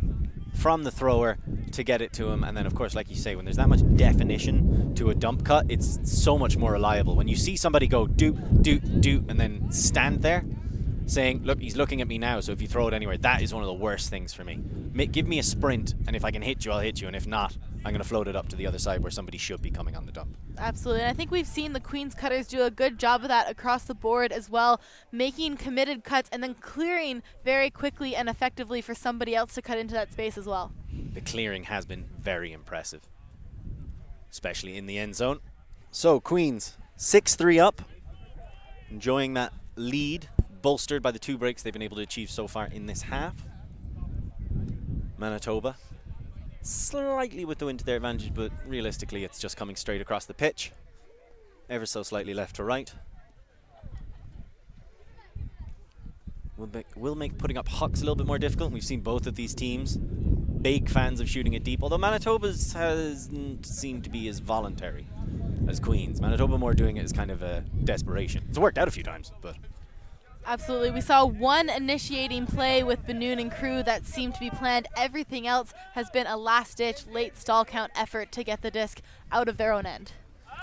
from the thrower to get it to him, and then of course, like you say, when there's that much definition to a dump cut, it's so much more reliable. When you see somebody go do, and then stand there saying, look, he's looking at me now, so if you throw it anywhere, that is one of the worst things for me. Give me a sprint, and if I can hit you, I'll hit you, and if not, I'm going to float it up to the other side where somebody should be coming on the dump. Absolutely, and I think we've seen the Queen's cutters do a good job of that across the board as well, making committed cuts and then clearing very quickly and effectively for somebody else to cut into that space as well. The clearing has been very impressive, especially in the end zone. So Queens 6-3 up, enjoying that lead, bolstered by the 2 breaks they've been able to achieve so far in this half. Manitoba slightly with the wind to their advantage, but realistically it's just coming straight across the pitch, ever so slightly left to right. Will make putting up hucks a little bit more difficult. We've seen both of these teams big fans of shooting it deep, although Manitoba's hasn't seemed to be as voluntary as Queens. Manitoba more doing it as kind of a desperation. It's worked out a few times, but absolutely. We saw one initiating play with Benoon and crew that seemed to be planned. Everything else has been a last-ditch, late stall count effort to get the disc out of their own end.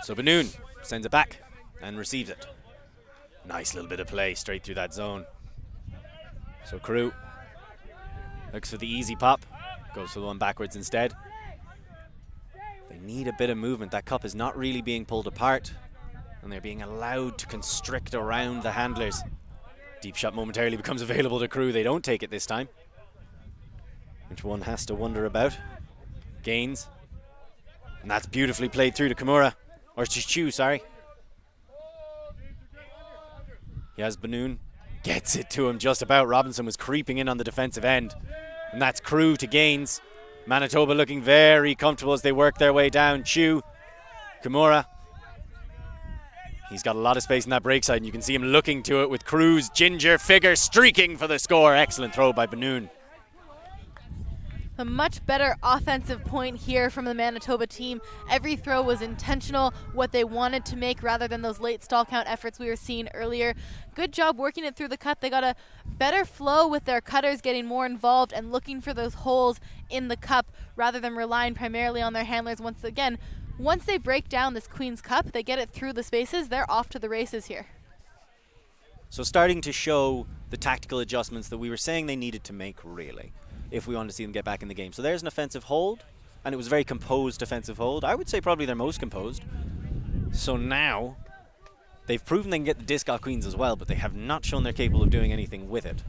So Benoon sends it back and receives it. Nice little bit of play straight through that zone. So crew looks for the easy pop, goes for the one backwards instead. They need a bit of movement. That cup is not really being pulled apart, and they're being allowed to constrict around the handlers. Deep shot momentarily becomes available to crew. They don't take it this time, which one has to wonder about. Gains, and that's beautifully played through to Kimura, or CUUC, sorry. He has Benoon, gets it to him just about. Robinson was creeping in on the defensive end, and that's crew to Gains. Manitoba looking very comfortable as they work their way down. CUUC, Kimura. He's got a lot of space in that break side, and you can see him looking to it with Crew's ginger figure streaking for the score. Excellent throw by Benoon. A much better offensive point here from the Manitoba team. Every throw was intentional, what they wanted to make rather than those late stall count efforts we were seeing earlier. Good job working it through the cut. They got a better flow with their cutters getting more involved and looking for those holes in the cup rather than relying primarily on their handlers. Once they break down this Queen's Cup, they get it through the spaces, they're off to the races here. So starting to show the tactical adjustments that we were saying they needed to make, really, if we wanted to see them get back in the game. So there's an offensive hold, and it was a very composed offensive hold. I would say probably their most composed. So now they've proven they can get the disc off Queens as well, but they have not shown they're capable of doing anything with it.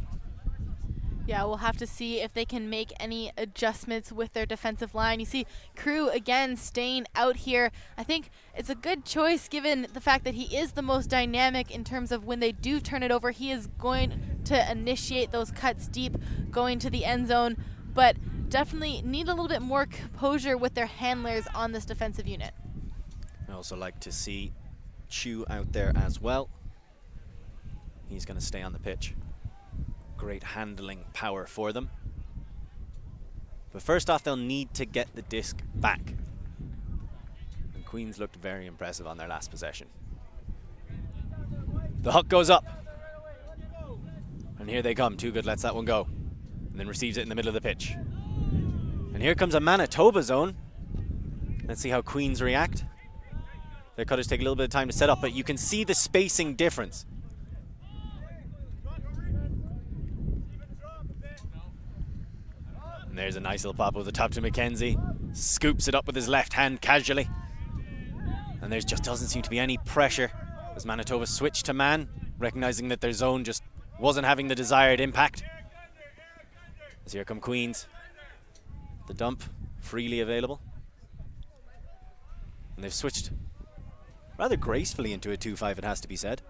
Yeah, we'll have to see if they can make any adjustments with their defensive line. You see Crew again staying out here. I think it's a good choice given the fact that he is the most dynamic in terms of when they do turn it over. He is going to initiate those cuts deep, going to the end zone, but definitely need a little bit more composure with their handlers on this defensive unit. I also like to see CUUC out there as well. He's going to stay on the pitch. Great handling power for them. But first off, they'll need to get the disc back. And Queens looked very impressive on their last possession. The huck goes up. And here they come. Too Good lets that one go. And then receives it in the middle of the pitch. And here comes a Manitoba zone. Let's see how Queens react. Their cutters take a little bit of time to set up, but you can see the spacing difference. And there's a nice little pop over the top to McKenzie. Scoops it up with his left hand casually. And there just doesn't seem to be any pressure as Manitoba switch to man, recognizing that their zone just wasn't having the desired impact. As here come Queens. The dump freely available. And they've switched rather gracefully into a 2-5, it has to be said.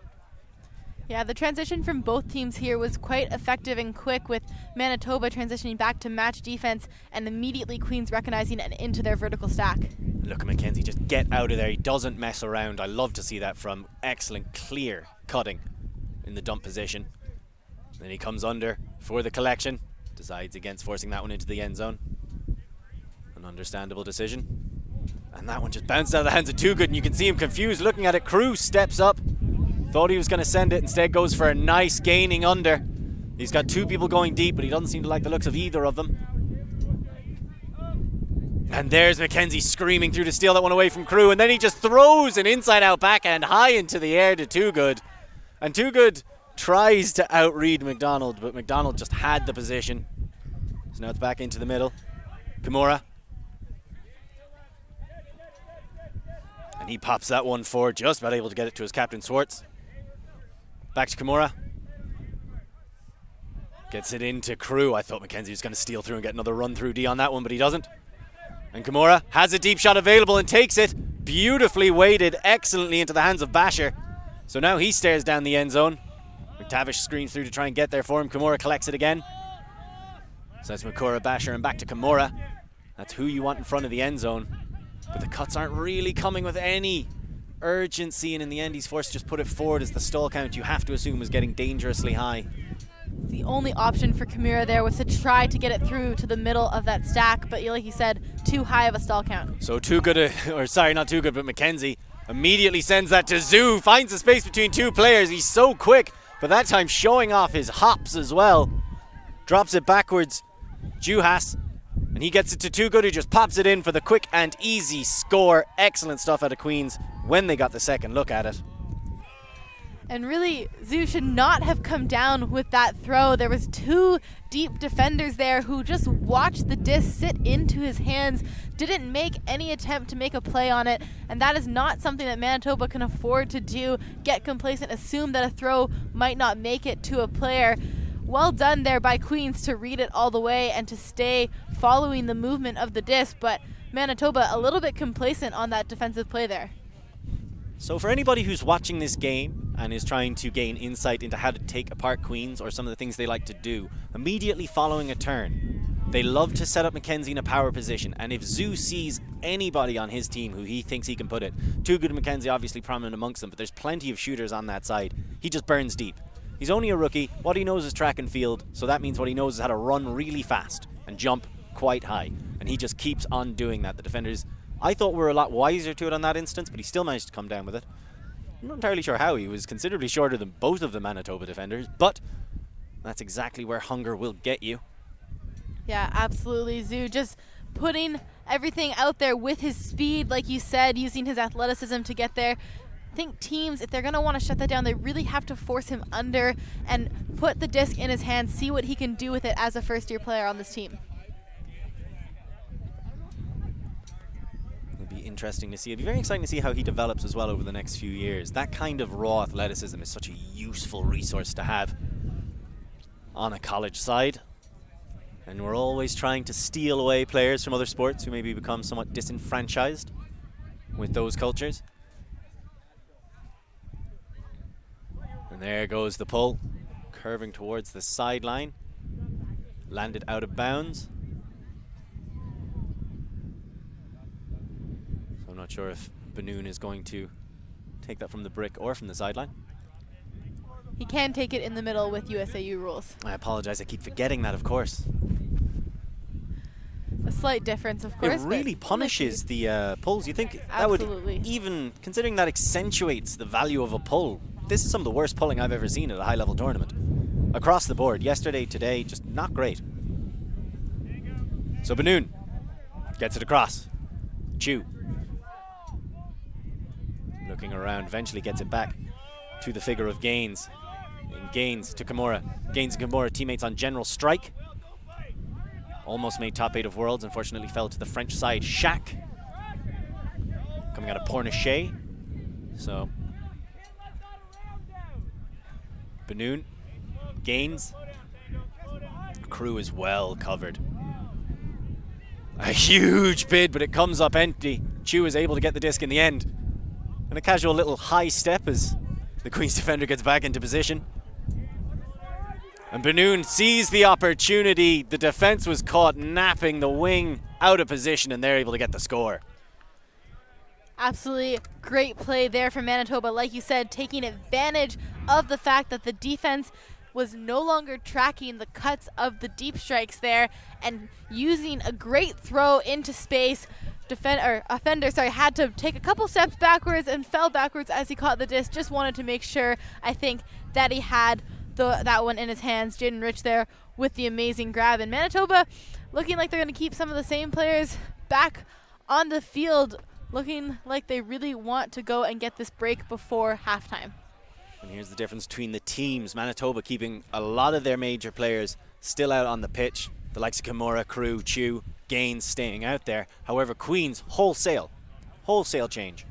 Yeah, the transition from both teams here was quite effective and quick, with Manitoba transitioning back to match defense and immediately Queens recognizing and into their vertical stack. Look at McKenzie, just get out of there. He doesn't mess around. I love to see that from excellent, clear cutting in the dump position. Then he comes under for the collection. decides against forcing that one into the end zone. An understandable decision. And that one just bounced out of the hands of Too Good, and you can see him confused looking at it. CUUC steps up, thought he was going to send it, instead goes for a nice gaining under. He's got two people going deep, but he doesn't seem to like the looks of either of them. And there's Mackenzie screaming through to steal that one away from CUUC, and then he just throws an inside-out backhand high into the air to Too Good. And Too Good tries to outread McDonald, but McDonald just had the position. So now it's back into the middle. Kimura. And he pops that one forward, just about able to get it to his captain, Swartz. Back to Kimura. Gets it into CUUC. I thought Mackenzie was going to steal through and get another run through D on that one, but he doesn't. And Kimura has a deep shot available and takes it. Beautifully weighted, excellently into the hands of Basher. So now he stares down the end zone. McTavish screams through to try and get there for him. Kimura collects it again. So that's Makura, Basher, and back to Kimura. That's who you want in front of the end zone. But the cuts aren't really coming with any urgency, and in the end he's forced to just put it forward as the stall count, you have to assume, was getting dangerously high. The only option for Kimura there was to try to get it through to the middle of that stack, but like you said, too high of a stall count. So Too Good, or sorry, not Too Good, but Mackenzie immediately sends that to Zoo, finds the space between two players. He's so quick, but that time showing off his hops as well. Drops it backwards. Juhas. And he gets it to Too Good, who just pops it in for the quick and easy score. Excellent stuff out of Queens when they got the second look at it. And really, Zoo should not have come down with that throw. There was two deep defenders there who just watched the disc sit into his hands, didn't make any attempt to make a play on it, and that is not something that Manitoba can afford to do. Get complacent, assume that a throw might not make it to a player. Well done there by Queens to read it all the way and to stay following the movement of the disc, but Manitoba a little bit complacent on that defensive play there. So for anybody who's watching this game and is trying to gain insight into how to take apart Queens or some of the things they like to do, immediately following a turn, they love to set up Mackenzie in a power position, and if Zoo sees anybody on his team who he thinks he can put it, Too Good and Mackenzie obviously prominent amongst them, but there's plenty of shooters on that side, he just burns deep. He's only a rookie. What he knows is track and field, so that means what he knows is how to run really fast and jump quite high. And he just keeps on doing that. The defenders, I thought, were a lot wiser to it on that instance, but he still managed to come down with it. I'm not entirely sure how. He was considerably shorter than both of the Manitoba defenders, but that's exactly where hunger will get you. Yeah, absolutely. Zoo just putting everything out there with his speed, like you said, using his athleticism to get there. I think teams, if they're going to want to shut that down, they really have to force him under and put the disc in his hand, see what he can do with it as a first-year player on this team. It'll be interesting to see. It'll be very exciting to see how he develops as well over the next few years. That kind of raw athleticism is such a useful resource to have on a college side. And we're always trying to steal away players from other sports who maybe become somewhat disenfranchised with those cultures. And there goes the pull, curving towards the sideline. Landed out of bounds. So I'm not sure if Benoon is going to take that from the brick or from the sideline. He can take it in the middle with USAU rules. I apologize, I keep forgetting that, of course. A slight difference, of course. It really punishes the pulls. You think Absolutely. that would, even considering that accentuates the value of a pull, this is some of the worst pulling I've ever seen at a high-level tournament. Across the board, yesterday, today, just not great. So Benoon gets it across. Chew. Looking around, eventually gets it back to the figure of Gaines. And Gaines to Kimura. Gaines and Kimura, teammates on general strike. Almost made top 8 of Worlds, unfortunately fell to the French side. Shaq coming out of Pornichet. So Benoon, Gaines. Crew is well covered. A huge bid, but it comes up empty. Chew is able to get the disc in the end. And a casual little high step as the Queen's defender gets back into position. And Benoon sees the opportunity. The defense was caught napping the wing out of position, and they're able to get the score. Absolutely great play there from Manitoba. Like you said, taking advantage of the fact that the defense was no longer tracking the cuts of the deep strikes there and using a great throw into space. Offender had to take a couple steps backwards and fell backwards as he caught the disc. Just wanted to make sure, I think, that he had that one in his hands. Jaden Rich there with the amazing grab. And Manitoba looking like they're going to keep some of the same players back on the field, looking like they really want to go and get this break before halftime. And here's the difference between the teams. Manitoba keeping a lot of their major players still out on the pitch. The likes of Kimura, Crew, Chew, Gaines staying out there. However, Queens, wholesale change.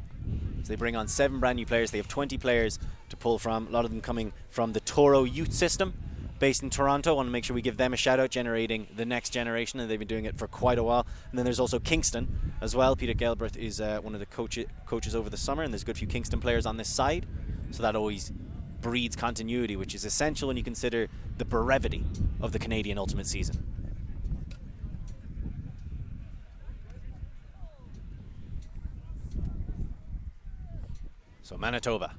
So they bring on 7 brand new players. They have 20 players to pull from, a lot of them coming from the Toro youth system based in Toronto. I want to make sure we give them a shout out, generating the next generation, and they've been doing it for quite a while. And then there's also Kingston as well. Peter Gelbreth is one of the coaches over the summer, and there's a good few Kingston players on this side. So that always breeds continuity, which is essential when you consider the brevity of the Canadian Ultimate season. So Manitoba.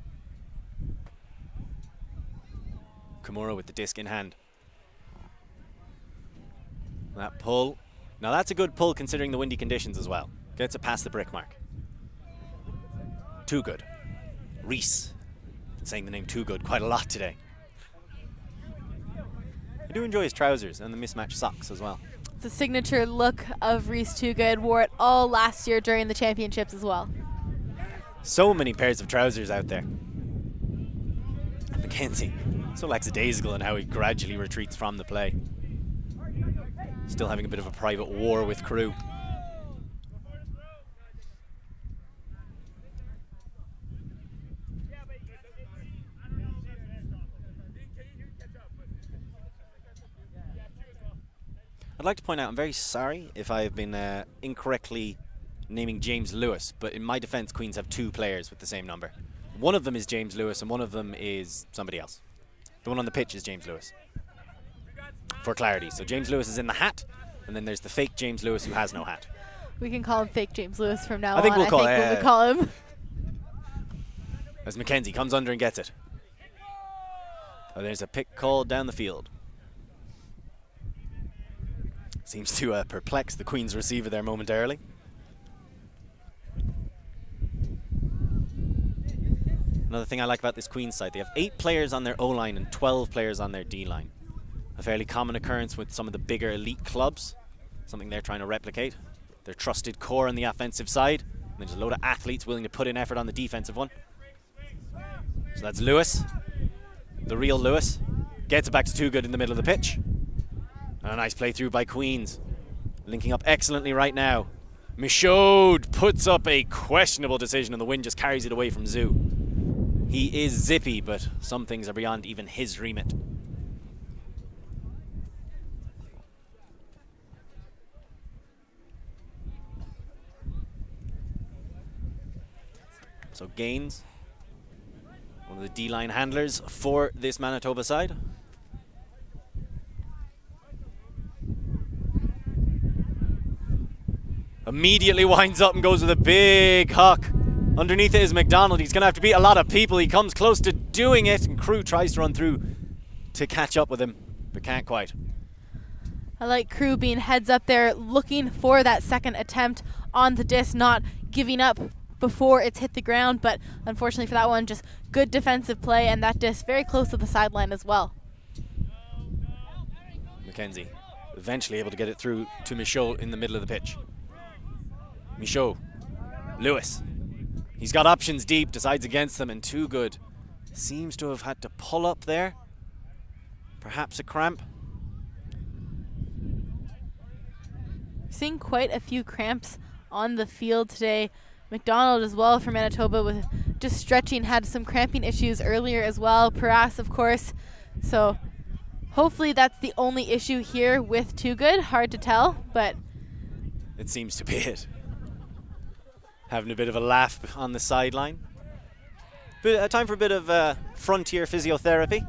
Kimura with the disc in hand. That pull. Now that's a good pull considering the windy conditions as well. Gets it past the brick mark. Too good. Reese. Been saying the name Too Good quite a lot today. I do enjoy his trousers and the mismatched socks as well. It's a signature look of Reese Too Good. Wore it all last year during the championships as well. So many pairs of trousers out there. Mackenzie, so lackadaisical in how he gradually retreats from the play. Still having a bit of a private war with Crew. I'd like to point out, I'm very sorry if I've been incorrectly naming James Lewis, but in my defense, Queens have 2 players with the same number. One of them is James Lewis and one of them is somebody else. The one on the pitch is James Lewis, for clarity. So James Lewis is in the hat, and then there's the fake James Lewis who has no hat. We can call him fake James Lewis from now on. I think we'll call him. As Mackenzie comes under and gets it. Oh, there's a pick called down the field. Seems to perplex the Queens receiver there momentarily. Another thing I like about this Queens side, they have 8 players on their O-line and 12 players on their D-line. A fairly common occurrence with some of the bigger elite clubs, something they're trying to replicate. Their trusted core on the offensive side, and there's a load of athletes willing to put in effort on the defensive one. So that's Lewis, the real Lewis. Gets it back to Too Good in the middle of the pitch. And a nice play through by Queens. Linking up excellently right now. Michaud puts up a questionable decision and the wind just carries it away from Zoo. He is zippy, but some things are beyond even his remit. So Gaines, one of the D-line handlers for this Manitoba side. Immediately winds up and goes with a big huck. Underneath it is McDonald. He's going to have to beat a lot of people. He comes close to doing it, and Crew tries to run through to catch up with him, but can't quite. I like Crew being heads up there, looking for that second attempt on the disc, not giving up before it's hit the ground, but unfortunately for that one, just good defensive play, and that disc very close to the sideline as well. Mackenzie eventually able to get it through to Michaud in the middle of the pitch. Michaud, Lewis. He's got options deep, decides against them, and Too Good seems to have had to pull up there. Perhaps a cramp. Seeing quite a few cramps on the field today. McDonald as well for Manitoba with just stretching, had some cramping issues earlier as well. Paras, of course. So hopefully that's the only issue here with Too Good. Hard to tell, but it seems to be it. Having a bit of a laugh on the sideline. Time for a bit of frontier physiotherapy.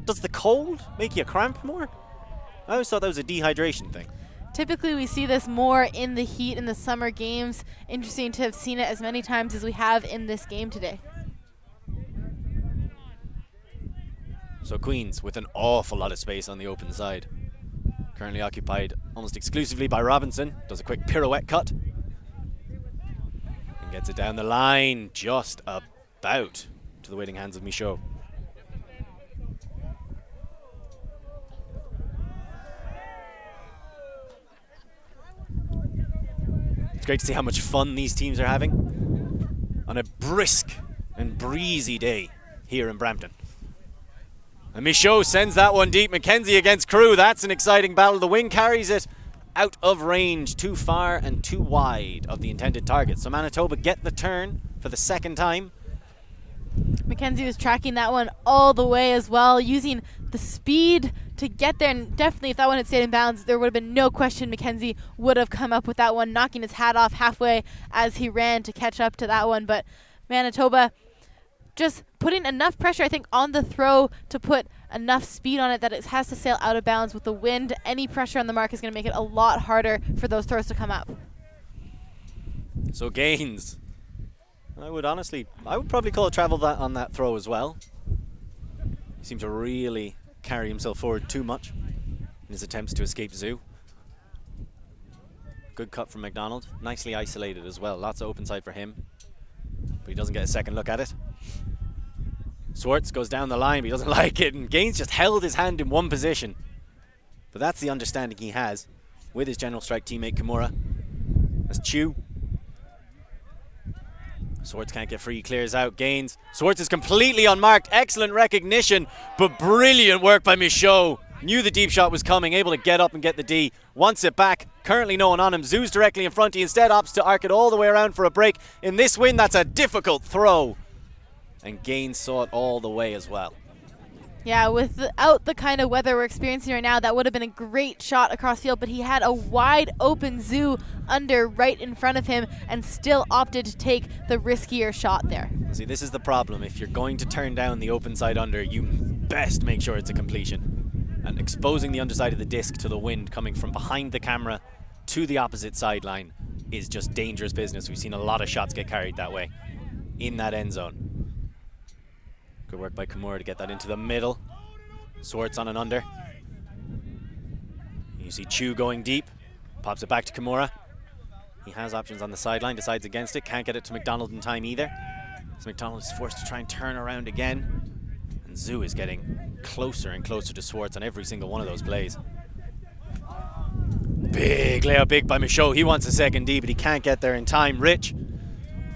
Does the cold make you cramp more? I always thought that was a dehydration thing. Typically we see this more in the heat in the summer games. Interesting to have seen it as many times as we have in this game today. So Queens with an awful lot of space on the open side. Currently occupied almost exclusively by Robinson. Does a quick pirouette cut. And gets it down the line just about to the waiting hands of Michaud. It's great to see how much fun these teams are having on a brisk and breezy day here in Brampton. And Michaud sends that one deep. Mackenzie against Crew. That's an exciting battle. The wing carries it out of range, too far and too wide of the intended target. So Manitoba get the turn for the second time. Mackenzie was tracking that one all the way as well, using the speed to get there. And definitely if that one had stayed in bounds, there would have been no question Mackenzie would have come up with that one, knocking his hat off halfway as he ran to catch up to that one. But Manitoba just putting enough pressure, I think, on the throw to put enough speed on it that it has to sail out of bounds with the wind. Any pressure on the mark is going to make it a lot harder for those throws to come up. So Gaines, I would probably call a travel that on that throw as well. He seemed to really carry himself forward too much in his attempts to escape Zoo. Good cut from McDonald, nicely isolated as well. Lots of open side for him, but he doesn't get a second look at it. Swartz goes down the line, but he doesn't like it, and Gaines just held his hand in one position. But that's the understanding he has with his General Strike teammate Kimura. That's Chew. Swartz can't get free, clears out. Gaines. Swartz is completely unmarked. Excellent recognition, but brilliant work by Michaud. Knew the deep shot was coming, able to get up and get the D. Wants it back. Currently no one on him. Zoo's directly in front. He instead opts to arc it all the way around for a break. In this win, that's a difficult throw. And Gaines saw it all the way as well. Yeah, without the kind of weather we're experiencing right now, that would have been a great shot across field, but he had a wide open Zoo under right in front of him and still opted to take the riskier shot there. See, this is the problem. If you're going to turn down the open side under, you best make sure it's a completion. And exposing the underside of the disc to the wind coming from behind the camera to the opposite sideline is just dangerous business. We've seen a lot of shots get carried that way in that end zone. Good work by Kimura to get that into the middle. Swartz on an under. You see Chew going deep. Pops it back to Kimura. He has options on the sideline, decides against it. Can't get it to McDonald in time either. So McDonald is forced to try and turn around again. And Zoo is getting closer and closer to Swartz on every single one of those plays. Big layup, big by Michaud. He wants a second D, but he can't get there in time. Rich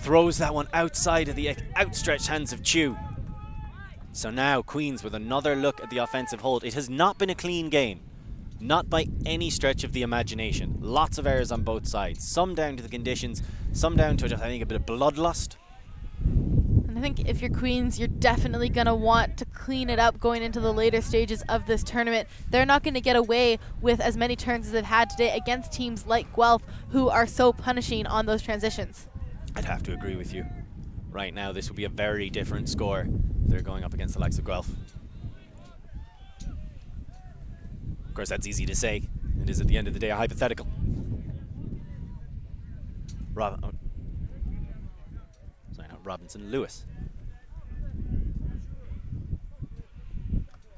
throws that one outside of the outstretched hands of Chew. So now Queens with another look at the offensive hold. It has not been a clean game. Not by any stretch of the imagination. Lots of errors on both sides. Some down to the conditions, some down to just, I think, a bit of bloodlust. And I think if you're Queens, you're definitely going to want to clean it up going into the later stages of this tournament. They're not going to get away with as many turns as they've had today against teams like Guelph, who are so punishing on those transitions. I'd have to agree with you. Right now, this would be a very different score if they're going up against the likes of Guelph. Of course, that's easy to say. It is, at the end of the day, a hypothetical. Robinson Lewis.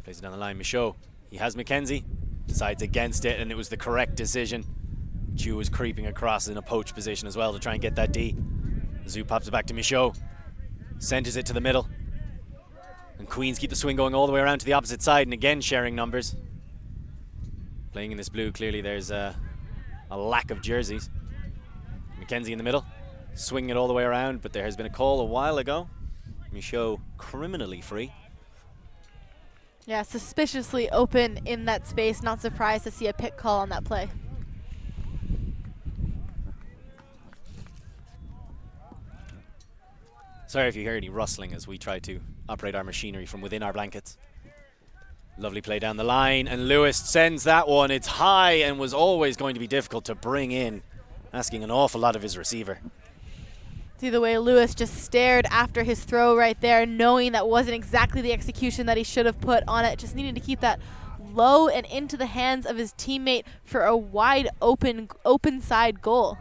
Plays it down the line, Michaud. He has Mackenzie. Decides against it, and it was the correct decision. Chew was creeping across in a poach position as well to try and get that D. Zoo pops it back to Michaud. Centers it to the middle. And Queens keep the swing going all the way around to the opposite side, and again sharing numbers. Playing in this blue, clearly there's a lack of jerseys. Mackenzie in the middle, swinging it all the way around, but there has been a call a while ago. Michaud criminally free. Yeah, suspiciously open in that space. Not surprised to see a pick call on that play. Sorry if you hear any rustling as we try to operate our machinery from within our blankets. Lovely play down the line, and Lewis sends that one. It's high and was always going to be difficult to bring in, asking an awful lot of his receiver. See the way Lewis just stared after his throw right there, knowing that wasn't exactly the execution that he should have put on it, just needing to keep that low and into the hands of his teammate for a wide open side goal.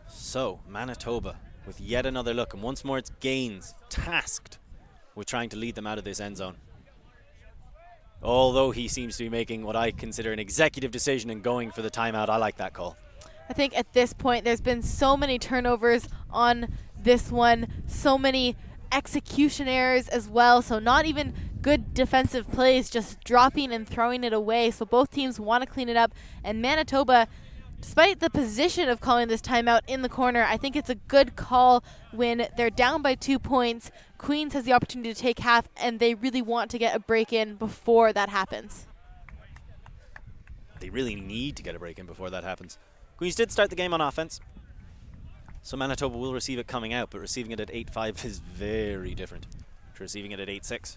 So, Manitoba with yet another look. And once more it's Gaines tasked with trying to lead them out of this end zone. Although he seems to be making what I consider an executive decision and going for the timeout. I like that call. I think at this point there's been so many turnovers on this one, so many execution errors as well, so not even good defensive plays, just dropping and throwing it away. So both teams want to clean it up, and Manitoba, despite the position of calling this timeout in the corner, I think it's a good call when they're down by 2 points. Queens has the opportunity to take half, and they really want to get a break in before that happens. They really need to get a break in before that happens. Queens did start the game on offense, so Manitoba will receive it coming out, but receiving it at 8-5 is very different to receiving it at 8-6.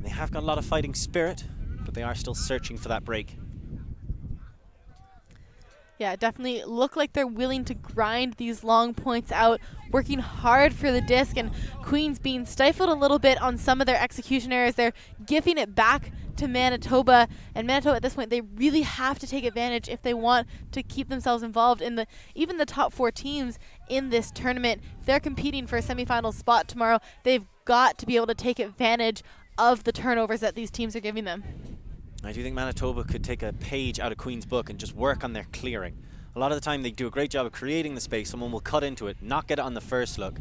They have got a lot of fighting spirit, but they are still searching for that break. Yeah, definitely look like they're willing to grind these long points out, working hard for the disc, and Queens being stifled a little bit on some of their execution errors. They're giving it back to Manitoba, and Manitoba at this point, they really have to take advantage if they want to keep themselves involved in even the top 4 teams in this tournament. If they're competing for a semifinal spot tomorrow, they've got to be able to take advantage of the turnovers that these teams are giving them. I do think Manitoba could take a page out of Queen's book and just work on their clearing. A lot of the time they do a great job of creating the space. Someone will cut into it, not get it on the first look,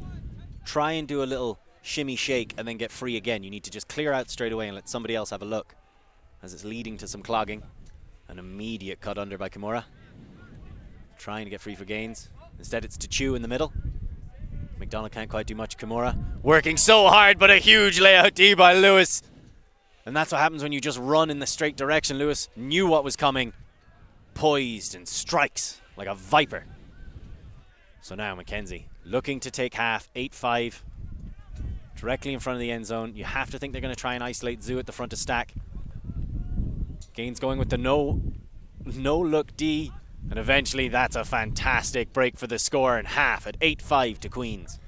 try and do a little shimmy shake and then get free again. You need to just clear out straight away and let somebody else have a look, as it's leading to some clogging. An immediate cut under by Kimura, trying to get free for Gaines. Instead it's to Chu in the middle. McDonald can't quite do much. Kimura working so hard, but a huge layout D by Lewis. And that's what happens when you just run in the straight direction. Lewis knew what was coming, poised and strikes like a viper. So now Mackenzie looking to take half, 8-5, directly in front of the end zone. You have to think they're going to try and isolate Zoo at the front of stack. Gaines going with the no look D, and eventually that's a fantastic break for the score in half at 8-5 to Queens.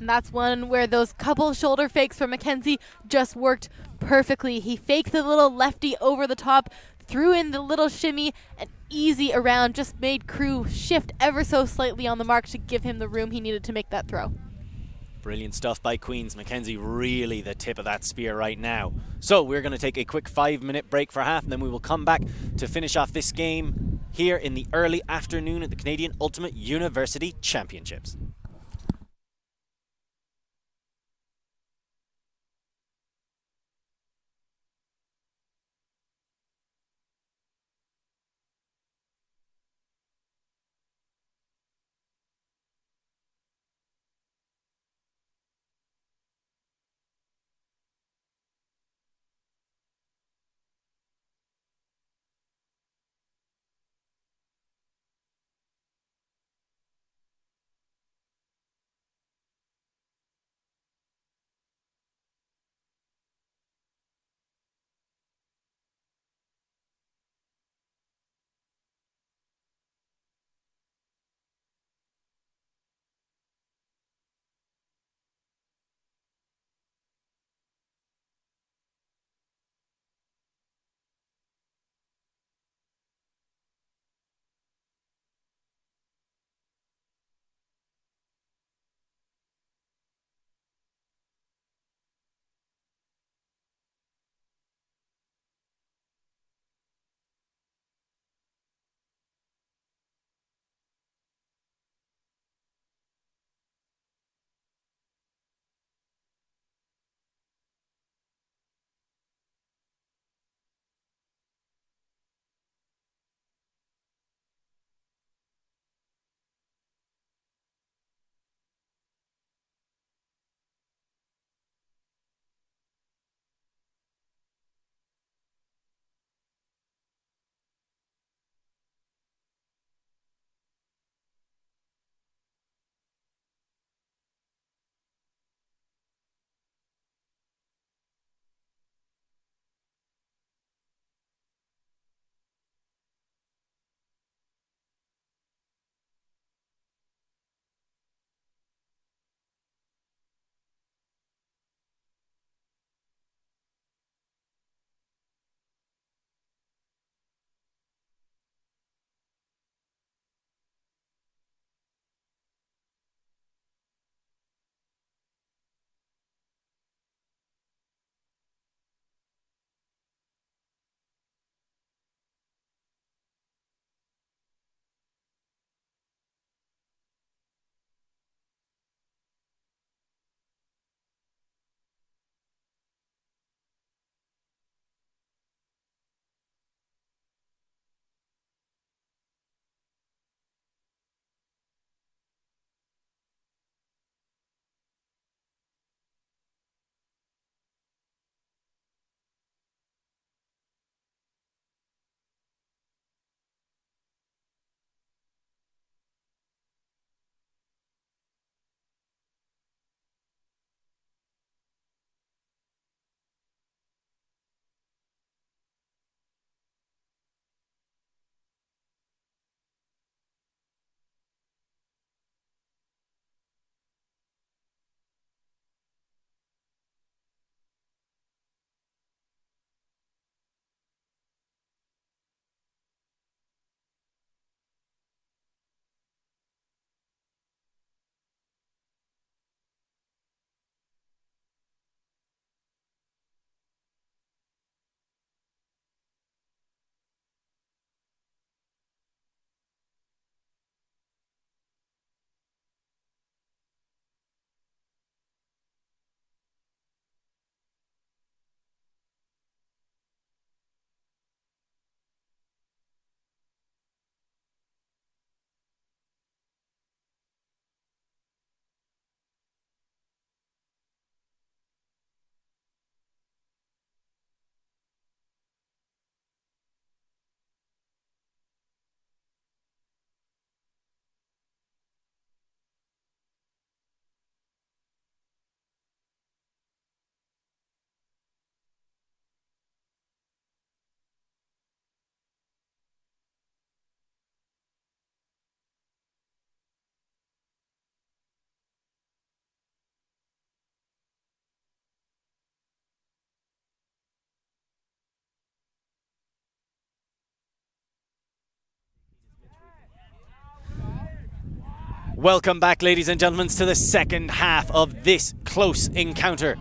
And that's one where those couple shoulder fakes for Mackenzie just worked perfectly. He faked the little lefty over the top, threw in the little shimmy, and easy around, just made Crew shift ever so slightly on the mark to give him the room he needed to make that throw. Brilliant stuff by Queens. Mackenzie really the tip of that spear right now. So we're going to take a quick 5-minute break for half, and then we will come back to finish off this game here in the early afternoon at the Canadian Ultimate University Championships. Welcome back, ladies and gentlemen, to the second half of this close encounter.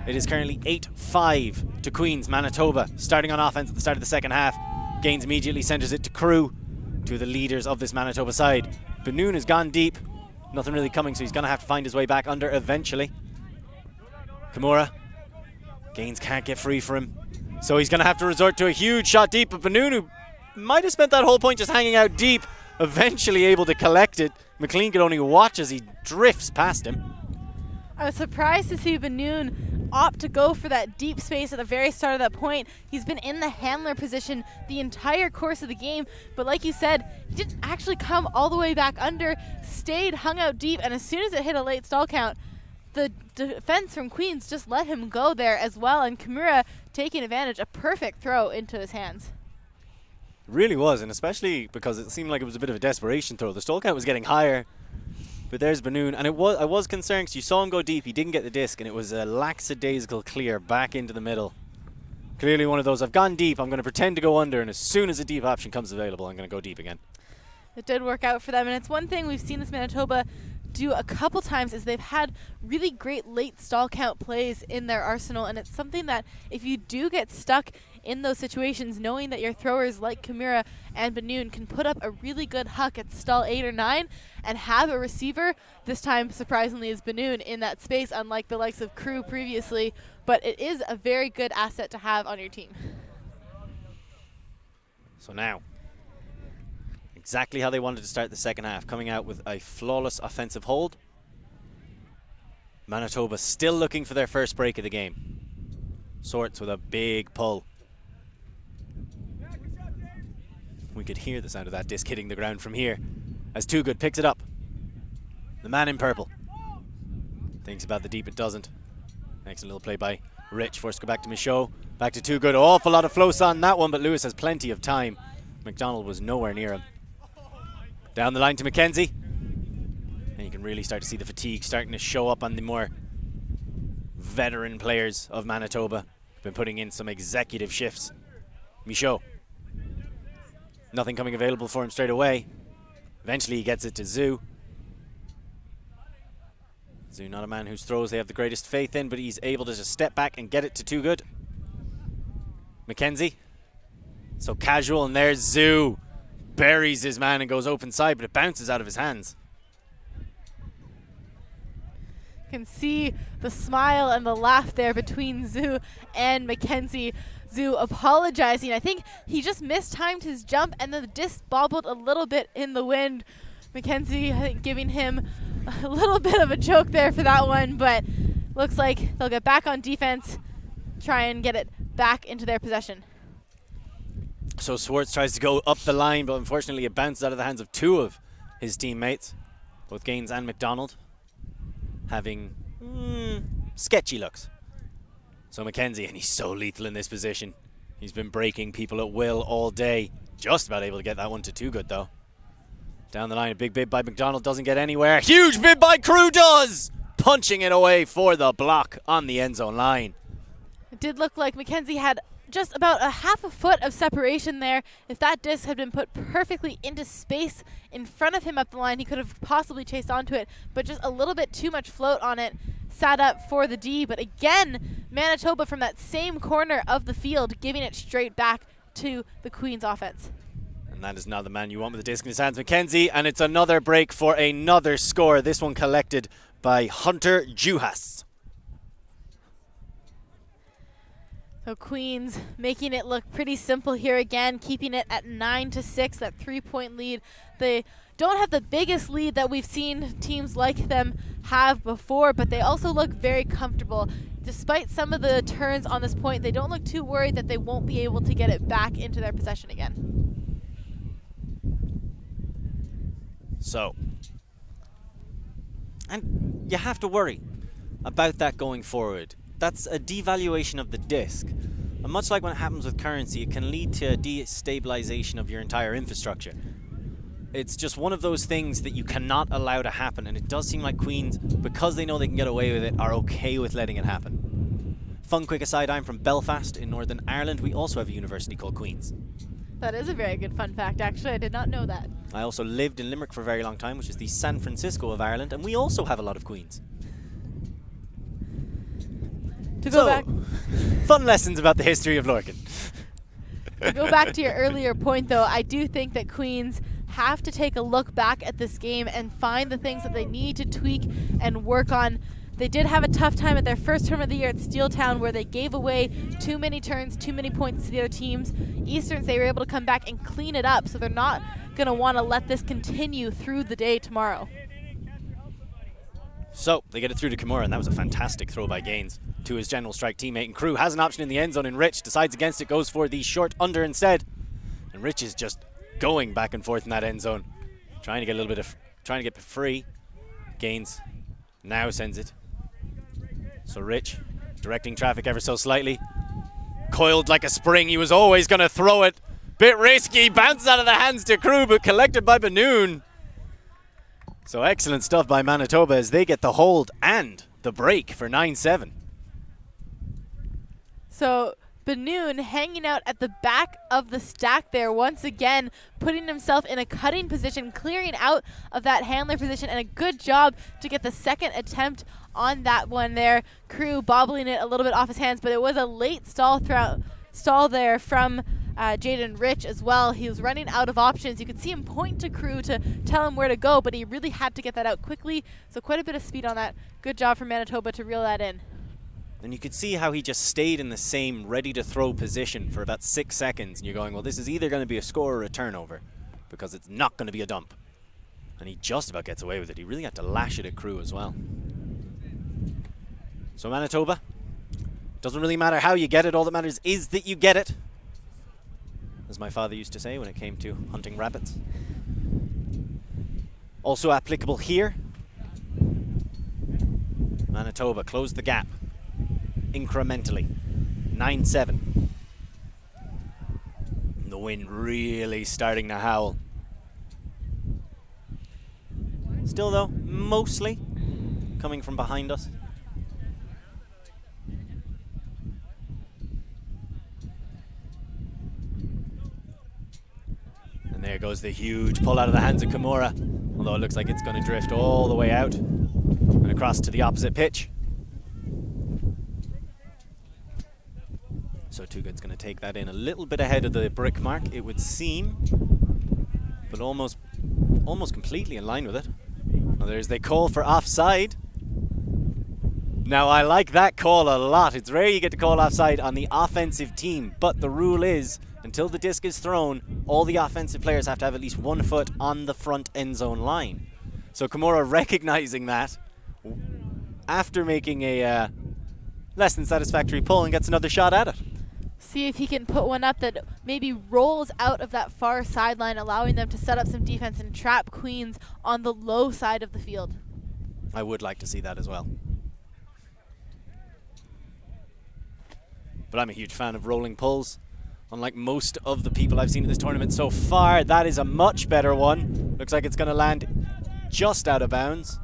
It is currently 8-5 to Queens. Manitoba starting on offense at the start of the second half. Gaines immediately centres it to Crew, two of the leaders of this Manitoba side. Benoon has gone deep. Nothing really coming, so he's going to have to find his way back under eventually. Kimura. Gaines can't get free for him, so he's going to have to resort to a huge shot deep. But Benoon, who might have spent that whole point just hanging out deep, eventually able to collect it. McLean could only watch as he drifts past him. I was surprised to see Benoon opt to go for that deep space at the very start of that point. He's been in the handler position the entire course of the game, but like you said, he didn't actually come all the way back under, stayed, hung out deep, and as soon as it hit a late stall count, the defense from Queens just let him go there as well, and Kimura taking advantage, a perfect throw into his hands. It really was, and especially because it seemed like it was a bit of a desperation throw. The stall count was getting higher, but there's Benoon, and I was concerned because you saw him go deep. He didn't get the disc, and it was a lackadaisical clear back into the middle. Clearly one of those, I've gone deep, I'm going to pretend to go under, and as soon as a deep option comes available, I'm going to go deep again. It did work out for them, and it's one thing we've seen this Manitoba do a couple times is they've had really great late stall count plays in their arsenal, and it's something that if you do get stuck in those situations, knowing that your throwers like Kimura and Benoon can put up a really good huck at stall 8 or 9 and have a receiver, this time surprisingly is Benoon in that space, unlike the likes of Crew previously, but it is a very good asset to have on your team. So now, exactly how they wanted to start the second half, coming out with a flawless offensive hold. Manitoba still looking for their first break of the game. Sorts with a big pull. We could hear the sound of that disc hitting the ground from here as Too Good picks it up. The man in purple thinks about the deep, it doesn't. Excellent little play by Rich. Forced to go back to Michaud. Back to Too Good. Awful lot of flows on that one, but Lewis has plenty of time. McDonald was nowhere near him. Down the line to McKenzie. And you can really start to see the fatigue starting to show up on the more veteran players of Manitoba. Been putting in some executive shifts. Michaud. Nothing coming available for him straight away. Eventually he gets it to Zoo. Zoo, not a man whose throws they have the greatest faith in, but he's able to just step back and get it to Too Good. McKenzie. So casual, and there's Zoo. Buries his man and goes open side, but it bounces out of his hands. You can see the smile and the laugh there between Zoo and McKenzie. Zoo apologizing. I think he just mistimed his jump and the disc bobbled a little bit in the wind. McKenzie, I think, giving him a little bit of a joke there for that one, but looks like they'll get back on defense, try and get it back into their possession. So Swartz tries to go up the line, but unfortunately it bounces out of the hands of two of his teammates, both Gaines and McDonald, having sketchy looks. So McKenzie, and he's so lethal in this position. He's been breaking people at will all day. Just about able to get that one to Too Good, though. Down the line, a big bid by McDonald, doesn't get anywhere. Huge bid by Crew, does! Punching it away for the block on the end zone line. It did look like McKenzie had just about a half a foot of separation there. If that disc had been put perfectly into space in front of him up the line, he could have possibly chased onto it, but just a little bit too much float on it. Sat up for the D, but again, Manitoba from that same corner of the field giving it straight back to the Queens offense. And that is now the man you want with the disc in his hands, McKenzie, and it's another break for another score. This one collected by Hunter Juhas. So Queens making it look pretty simple here again, keeping it at 9-6, that 3-point lead. They don't have the biggest lead that we've seen teams like them have before, but they also look very comfortable. Despite some of the turns on this point, they don't look too worried that they won't be able to get it back into their possession again. So, and you have to worry about that going forward. That's a devaluation of the disc. And much like when it happens with currency, it can lead to a destabilization of your entire infrastructure. It's just one of those things that you cannot allow to happen, and it does seem like Queens, because they know they can get away with it, are okay with letting it happen. Fun quick aside, I'm from Belfast in Northern Ireland. We also have a university called Queen's. That is a very good fun fact, actually. I did not know that. I also lived in Limerick for a very long time, which is the San Francisco of Ireland, and we also have a lot of queens. To go back, fun lessons about the history of Lorcan. to go back to your earlier point, though, I do think that Queens have to take a look back at this game and find the things that they need to tweak and work on. They did have a tough time at their first term of the year at Steeltown, where they gave away too many turns, too many points to the other teams. Easterns, they were able to come back and clean it up, so they're not going to want to let this continue through the day tomorrow. So they get it through to Kimura, and that was a fantastic throw by Gaines to his general strike teammate. And Crew has an option in the end zone, and Rich decides against it, goes for the short under instead. And Rich is just going back and forth in that end zone, trying to get a little bit of, trying to get free. Gaines now sends it. So Rich directing traffic ever so slightly. Coiled like a spring, he was always going to throw it. Bit risky, bounces out of the hands to Crew, but collected by Banoon. So excellent stuff by Manitoba as they get the hold and the break for 9-7. So Banoon hanging out at the back of the stack there once again, putting himself in a cutting position, clearing out of that handler position, and a good job to get the second attempt on that one there. Crew bobbling it a little bit off his hands, but it was a late stall there from Jaden Rich as well. He was running out of options. You could see him point to Crew to tell him where to go, but he really had to get that out quickly. So quite a bit of speed on that. Good job from Manitoba to reel that in. And you could see how he just stayed in the same ready-to-throw position for about 6 seconds. And you're going, well, this is either going to be a score or a turnover, because it's not going to be a dump. And he just about gets away with it. He really had to lash it at Crew as well. So Manitoba, doesn't really matter how you get it. All that matters is that you get it, as my father used to say when it came to hunting rabbits. Also applicable here. Manitoba closed the gap incrementally. 9-7. The wind really starting to howl. Still though, mostly coming from behind us. And there goes the huge pull out of the hands of Kimura, although it looks like it's going to drift all the way out and across to the opposite pitch. So Too Good's going to take that in a little bit ahead of the brick mark, it would seem, but almost completely in line with it. Well, there's the call for offside. Now I like that call a lot. It's rare you get to call offside on the offensive team, but the rule is, until the disc is thrown, all the offensive players have to have at least 1 foot on the front end zone line. So Kimura recognizing that after making a less than satisfactory pull, and gets another shot at it. See if he can put one up that maybe rolls out of that far sideline, allowing them to set up some defense and trap Queens on the low side of the field. I would like to see that as well. But I'm a huge fan of rolling pulls. Unlike most of the people I've seen at this tournament so far, that is a much better one. Looks like it's going to land just out of bounds.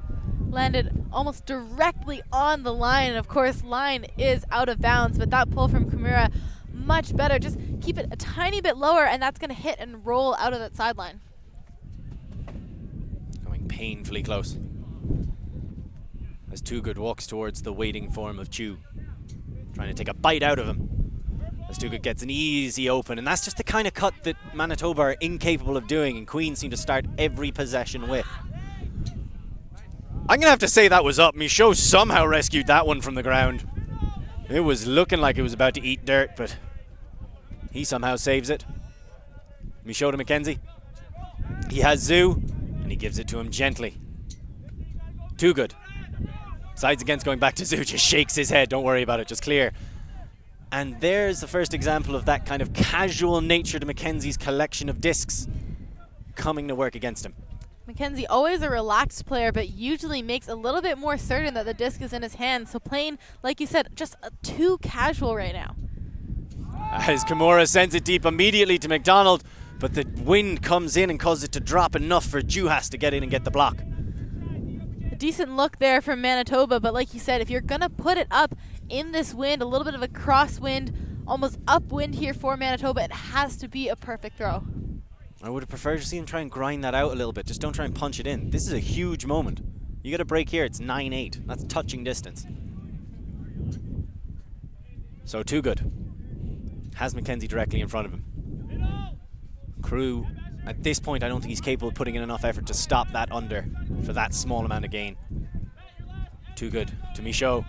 Landed almost directly on the line, and of course line is out of bounds, but that pull from Kimura, much better. Just keep it a tiny bit lower and that's going to hit and roll out of that sideline. Going painfully close as Too Good walks towards the waiting form of Chu, trying to take a bite out of him. As Too Good gets an easy open, and that's just the kind of cut that Manitoba are incapable of doing, and Queens seem to start every possession with. I'm going to have to say that was up. Michaud somehow rescued that one from the ground. It was looking like it was about to eat dirt, but he somehow saves it. Michaud to McKenzie. He has Zoo, and he gives it to him gently. Too Good. Sides against going back to Zoo, just shakes his head. Don't worry about it, just clear. And there's the first example of that kind of casual nature to McKenzie's collection of discs coming to work against him. McKenzie, always a relaxed player, but usually makes a little bit more certain that the disc is in his hand. So playing, like you said, just too casual right now. As Kimura sends it deep immediately to McDonald, but the wind comes in and causes it to drop enough for Juhas to get in and get the block. A decent look there from Manitoba, but like you said, if you're going to put it up in this wind, a little bit of a crosswind almost upwind here for Manitoba. It has to be a perfect throw. I would have preferred to see him try and grind that out a little bit. Just don't try and punch it in. This is a huge moment. You get a break here, it's 9-8. That's touching distance. So too good. Has Mackenzie directly in front of him. CUUC, at this point, I don't think he's capable of putting in enough effort to stop that under for that small amount of gain. Too good to Michaud.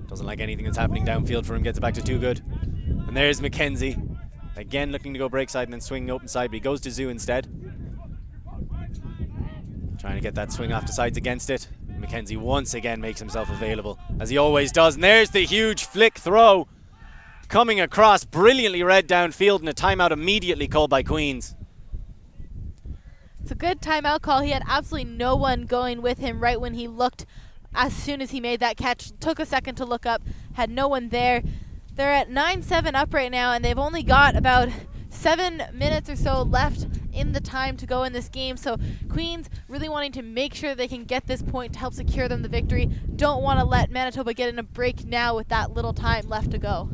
Doesn't like anything that's happening downfield for him, gets it back to too good. And there's Mackenzie. Again looking to go break side and then swing open side, but he goes to Zoo instead. Trying to get that swing off the sides against it. Mackenzie once again makes himself available, as he always does. And there's the huge flick throw. Coming across, brilliantly read downfield, and a timeout immediately called by Queens. It's a good timeout call. He had absolutely no one going with him right when he looked. As soon as he made that catch, took a second to look up, had no one there. They're at 9-7 up right now, and they've only got about 7 minutes or so left in the time to go in this game. So Queens really wanting to make sure they can get this point to help secure them the victory. Don't want to let Manitoba get in a break now with that little time left to go.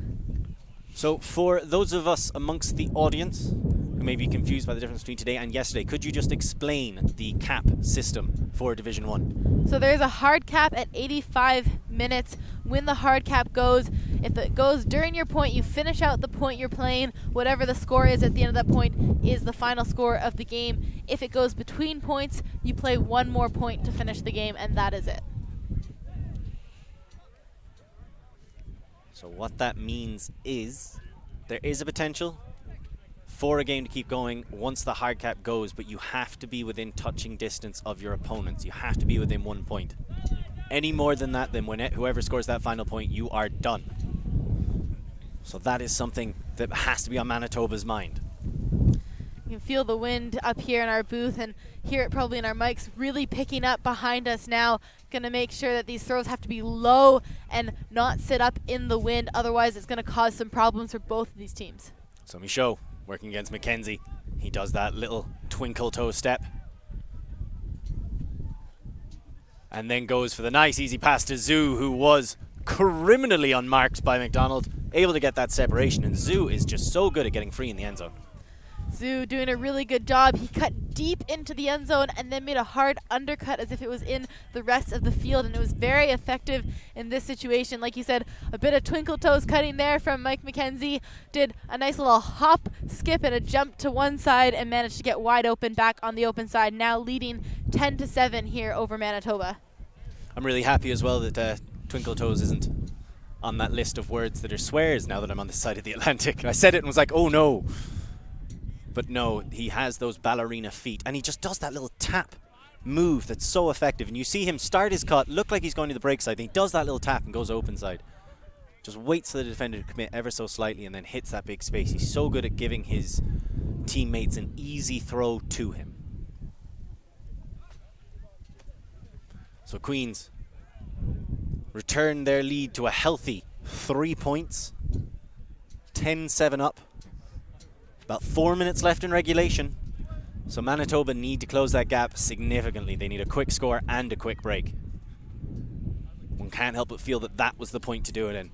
So for those of us amongst the audience who may be confused by the difference between today and yesterday, could you just explain the cap system for Division 1? So there's a hard cap at 85 minutes. When the hard cap goes, if it goes during your point, you finish out the point you're playing. Whatever the score is at the end of that point is the final score of the game. If it goes between points, you play one more point to finish the game, and that is it. So what that means is there is a potential for a game to keep going once the hard cap goes, but you have to be within touching distance of your opponents. You have to be within 1 point. Any more than that, then whoever scores that final point, you are done. So that is something that has to be on Manitoba's mind. You can feel the wind up here in our booth and hear it probably in our mics really picking up behind us now. Going to make sure that these throws have to be low and not sit up in the wind. Otherwise, it's going to cause some problems for both of these teams. So Michaud working against Mackenzie. He does that little twinkle toe step. And then goes for the nice easy pass to Zoo, who was criminally unmarked by McDonald. Able to get that separation, and Zoo is just so good at getting free in the end zone. Zoo doing a really good job. He cut deep into the end zone and then made a hard undercut as if it was in the rest of the field, and it was very effective in this situation. Like you said, a bit of twinkle toes cutting there from Mike Mackenzie. Did a nice little hop, skip, and a jump to one side and managed to get wide open back on the open side, now leading 10-7 here over Manitoba. I'm really happy as well that twinkle toes isn't on that list of words that are swears now that I'm on this side of the Atlantic. I said it and was like, oh no. But no, he has those ballerina feet, and he just does that little tap move that's so effective. And you see him start his cut, look like he's going to the break side, then he does that little tap and goes open side. Just waits for the defender to commit ever so slightly and then hits that big space. He's so good at giving his teammates an easy throw to him. So Queens return their lead to a healthy 3 points. 10-7 up. About 4 minutes left in regulation. So Manitoba need to close that gap significantly. They need a quick score and a quick break. One can't help but feel that that was the point to do it in.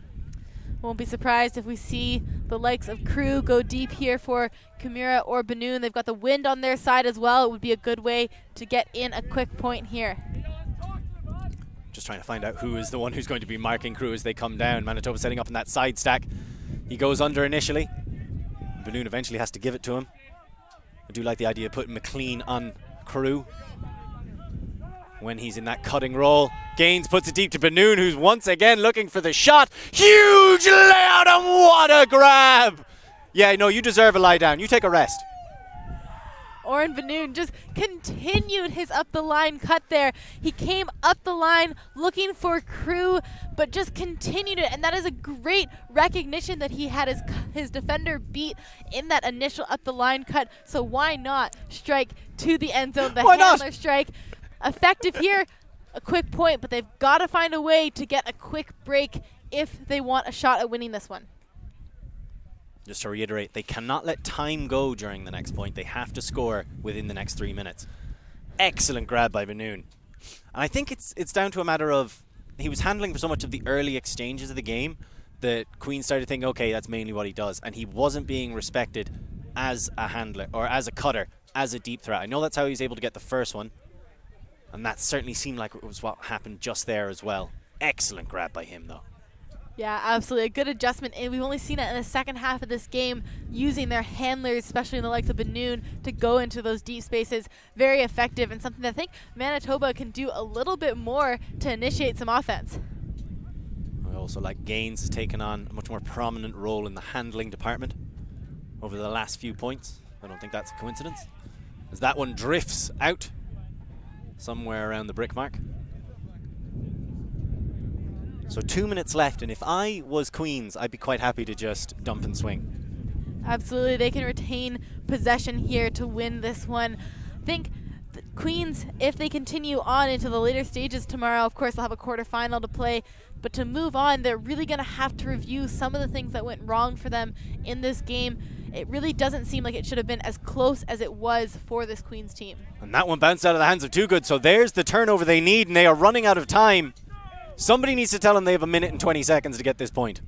Won't be surprised if we see the likes of CUUC go deep here for Kimura or Benoon. They've got the wind on their side as well. It would be a good way to get in a quick point here. Just trying to find out who is the one who's going to be marking CUUC as they come down. Manitoba setting up in that side stack. He goes under initially. Benoon eventually has to give it to him. I do like the idea of putting McLean on CUUC when he's in that cutting roll. Gaines puts it deep to Benoon, who's once again looking for the shot. Huge layout, and what a grab! Yeah, no, you deserve a lie down. You take a rest. Oren Benoon just continued his up-the-line cut there. He came up the line looking for CUUC, but just continued it, and that is a great recognition that he had his defender beat in that initial up-the-line cut, so why not strike to the end zone? The handler strike, effective here, a quick point, but they've got to find a way to get a quick break if they want a shot at winning this one. Just to reiterate, they cannot let time go during the next point. They have to score within the next 3 minutes. Excellent grab by Benoon. And I think it's down to a matter of he was handling for so much of the early exchanges of the game that Queen started thinking, okay, that's mainly what he does. And he wasn't being respected as a handler, or as a cutter, as a deep threat. I know that's how he was able to get the first one. And that certainly seemed like it was what happened just there as well. Excellent grab by him, though. Yeah, absolutely. A good adjustment. And we've only seen it in the second half of this game, using their handlers, especially in the likes of Benoon, to go into those deep spaces. Very effective, and something that I think Manitoba can do a little bit more to initiate some offense. I also like Gaines has taken on a much more prominent role in the handling department over the last few points. I don't think that's a coincidence, as that one drifts out somewhere around the brick mark. So 2 minutes left, and if I was Queens, I'd be quite happy to just dump and swing. Absolutely, they can retain possession here to win this one. I think Queens, if they continue on into the later stages tomorrow, of course they'll have a quarterfinal to play, but to move on, they're really going to have to review some of the things that went wrong for them in this game. It really doesn't seem like it should have been as close as it was for this Queens team. And that one bounced out of the hands of Too Good, so there's the turnover they need, and they are running out of time. Somebody needs to tell them they have 1 minute and 20 seconds to get this point.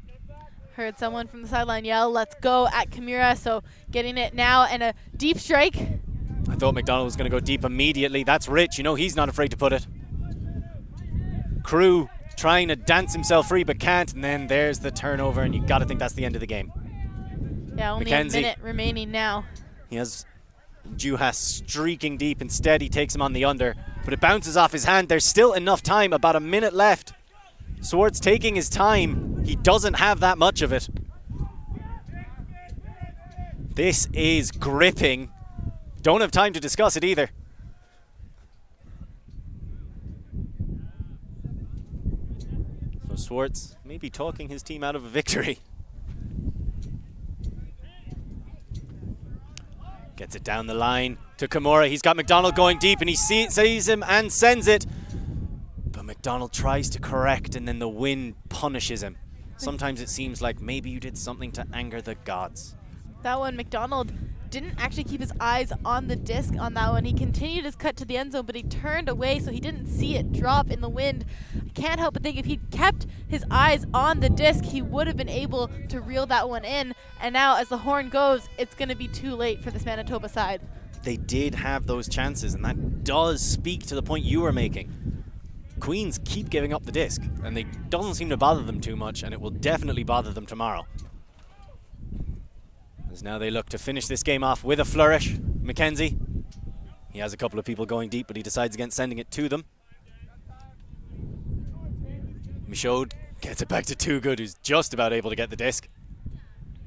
Heard someone from the sideline yell, "Let's go," at Kimura, so getting it now, and a deep strike. I thought McDonald was going to go deep immediately. That's Rich, you know he's not afraid to put it. Crew trying to dance himself free but can't, and then there's the turnover, and you got to think that's the end of the game. Yeah, only Mackenzie, a minute remaining now. He has Juhas streaking deep. Instead, he takes him on the under, but it bounces off his hand. There's still enough time, about a minute left. Swartz taking his time. He doesn't have that much of it. This is gripping. Don't have time to discuss it either. So Swartz maybe talking his team out of a victory. Gets it down the line to Kimura. He's got McDonald going deep, and he sees him and sends it. But McDonald tries to correct, and then the wind punishes him. Sometimes it seems like maybe you did something to anger the gods. That one, McDonald didn't actually keep his eyes on the disc on that one. He continued his cut to the end zone, but he turned away, so he didn't see it drop in the wind. I can't help but think if he'd kept his eyes on the disc, he would have been able to reel that one in. And now, as the horn goes, it's going to be too late for this Manitoba side. They did have those chances, and that does speak to the point you were making. Queens keep giving up the disc, and it doesn't seem to bother them too much, and it will definitely bother them tomorrow. As now they look to finish this game off with a flourish. Mackenzie, he has a couple of people going deep, but he decides against sending it to them. Michaud gets it back to Too Good, who's just about able to get the disc.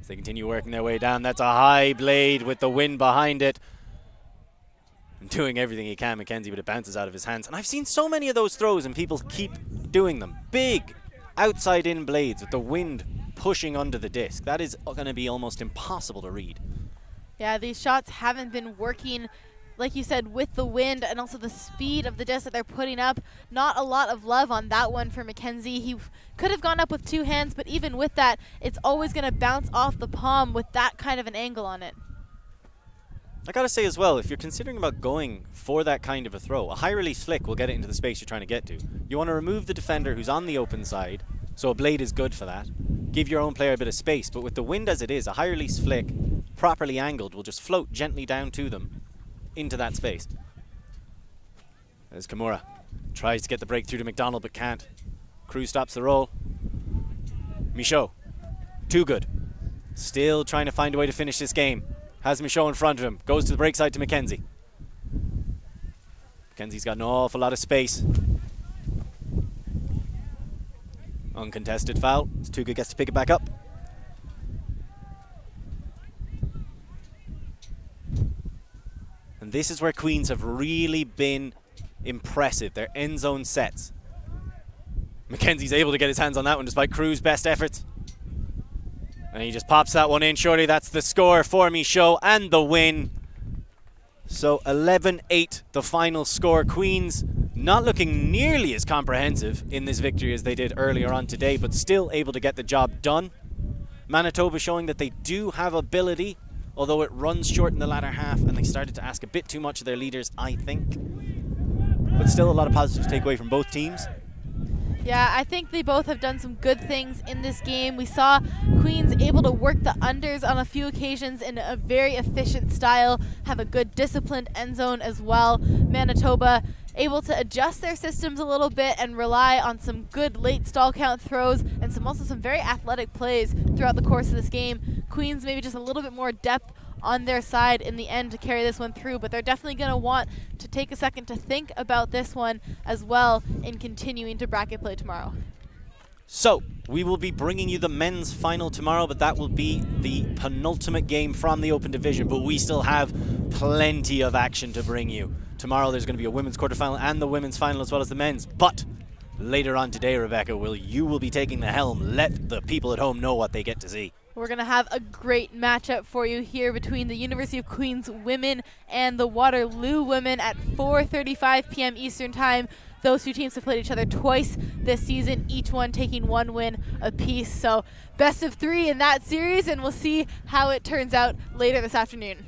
As they continue working their way down, that's a high blade with the wind behind it. And doing everything he can, Mackenzie, but it bounces out of his hands. And I've seen so many of those throws, and people keep doing them. Big outside-in blades with the wind pushing under the disc. That is going to be almost impossible to read. Yeah, these shots haven't been working, like you said, with the wind and also the speed of the disc that they're putting up. Not a lot of love on that one for Mackenzie. He could have gone up with two hands, but even with that, it's always going to bounce off the palm with that kind of an angle on it. I gotta say as well, if you're considering about going for that kind of a throw, a high release flick will get it into the space you're trying to get to. You want to remove the defender who's on the open side, so a blade is good for that. Give your own player a bit of space, but with the wind as it is, a high release flick, properly angled, will just float gently down to them into that space. There's Kimura. Tries to get the breakthrough to McDonald, but can't. Crew stops the roll. Michaud. Too Good. Still trying to find a way to finish this game. Has Michaud in front of him. Goes to the break side to Mackenzie. Mackenzie's got an awful lot of space. Uncontested foul. Too Good gets to pick it back up. And this is where Queens have really been impressive. Their end zone sets. Mackenzie's able to get his hands on that one despite Crew's best efforts. And he just pops that one in. Surely that's the score for Michaud and the win. So 11-8 the final score. Queens not looking nearly as comprehensive in this victory as they did earlier on today, but still able to get the job done. Manitoba showing that they do have ability, although it runs short in the latter half, and they started to ask a bit too much of their leaders, I think. But still a lot of positives to take away from both teams. Yeah, I think they both have done some good things in this game. We saw Queens able to work the unders on a few occasions in a very efficient style, have a good disciplined end zone as well. Manitoba able to adjust their systems a little bit and rely on some good late stall count throws and also some very athletic plays throughout the course of this game. Queens maybe just a little bit more depth on their side in the end to carry this one through, but they're definitely going to want to take a second to think about this one as well in continuing to bracket play tomorrow. So, we will be bringing you the men's final tomorrow, but that will be the penultimate game from the Open Division, but we still have plenty of action to bring you. Tomorrow there's going to be a women's quarterfinal and the women's final as well as the men's, but later on today, Rebecca, you will be taking the helm. Let the people at home know what they get to see. We're going to have a great matchup for you here between the University of Queens women and the Waterloo women at 4:35 p.m. Eastern Time. Those two teams have played each other twice this season, each one taking one win apiece. So best of 3 in that series, and we'll see how it turns out later this afternoon.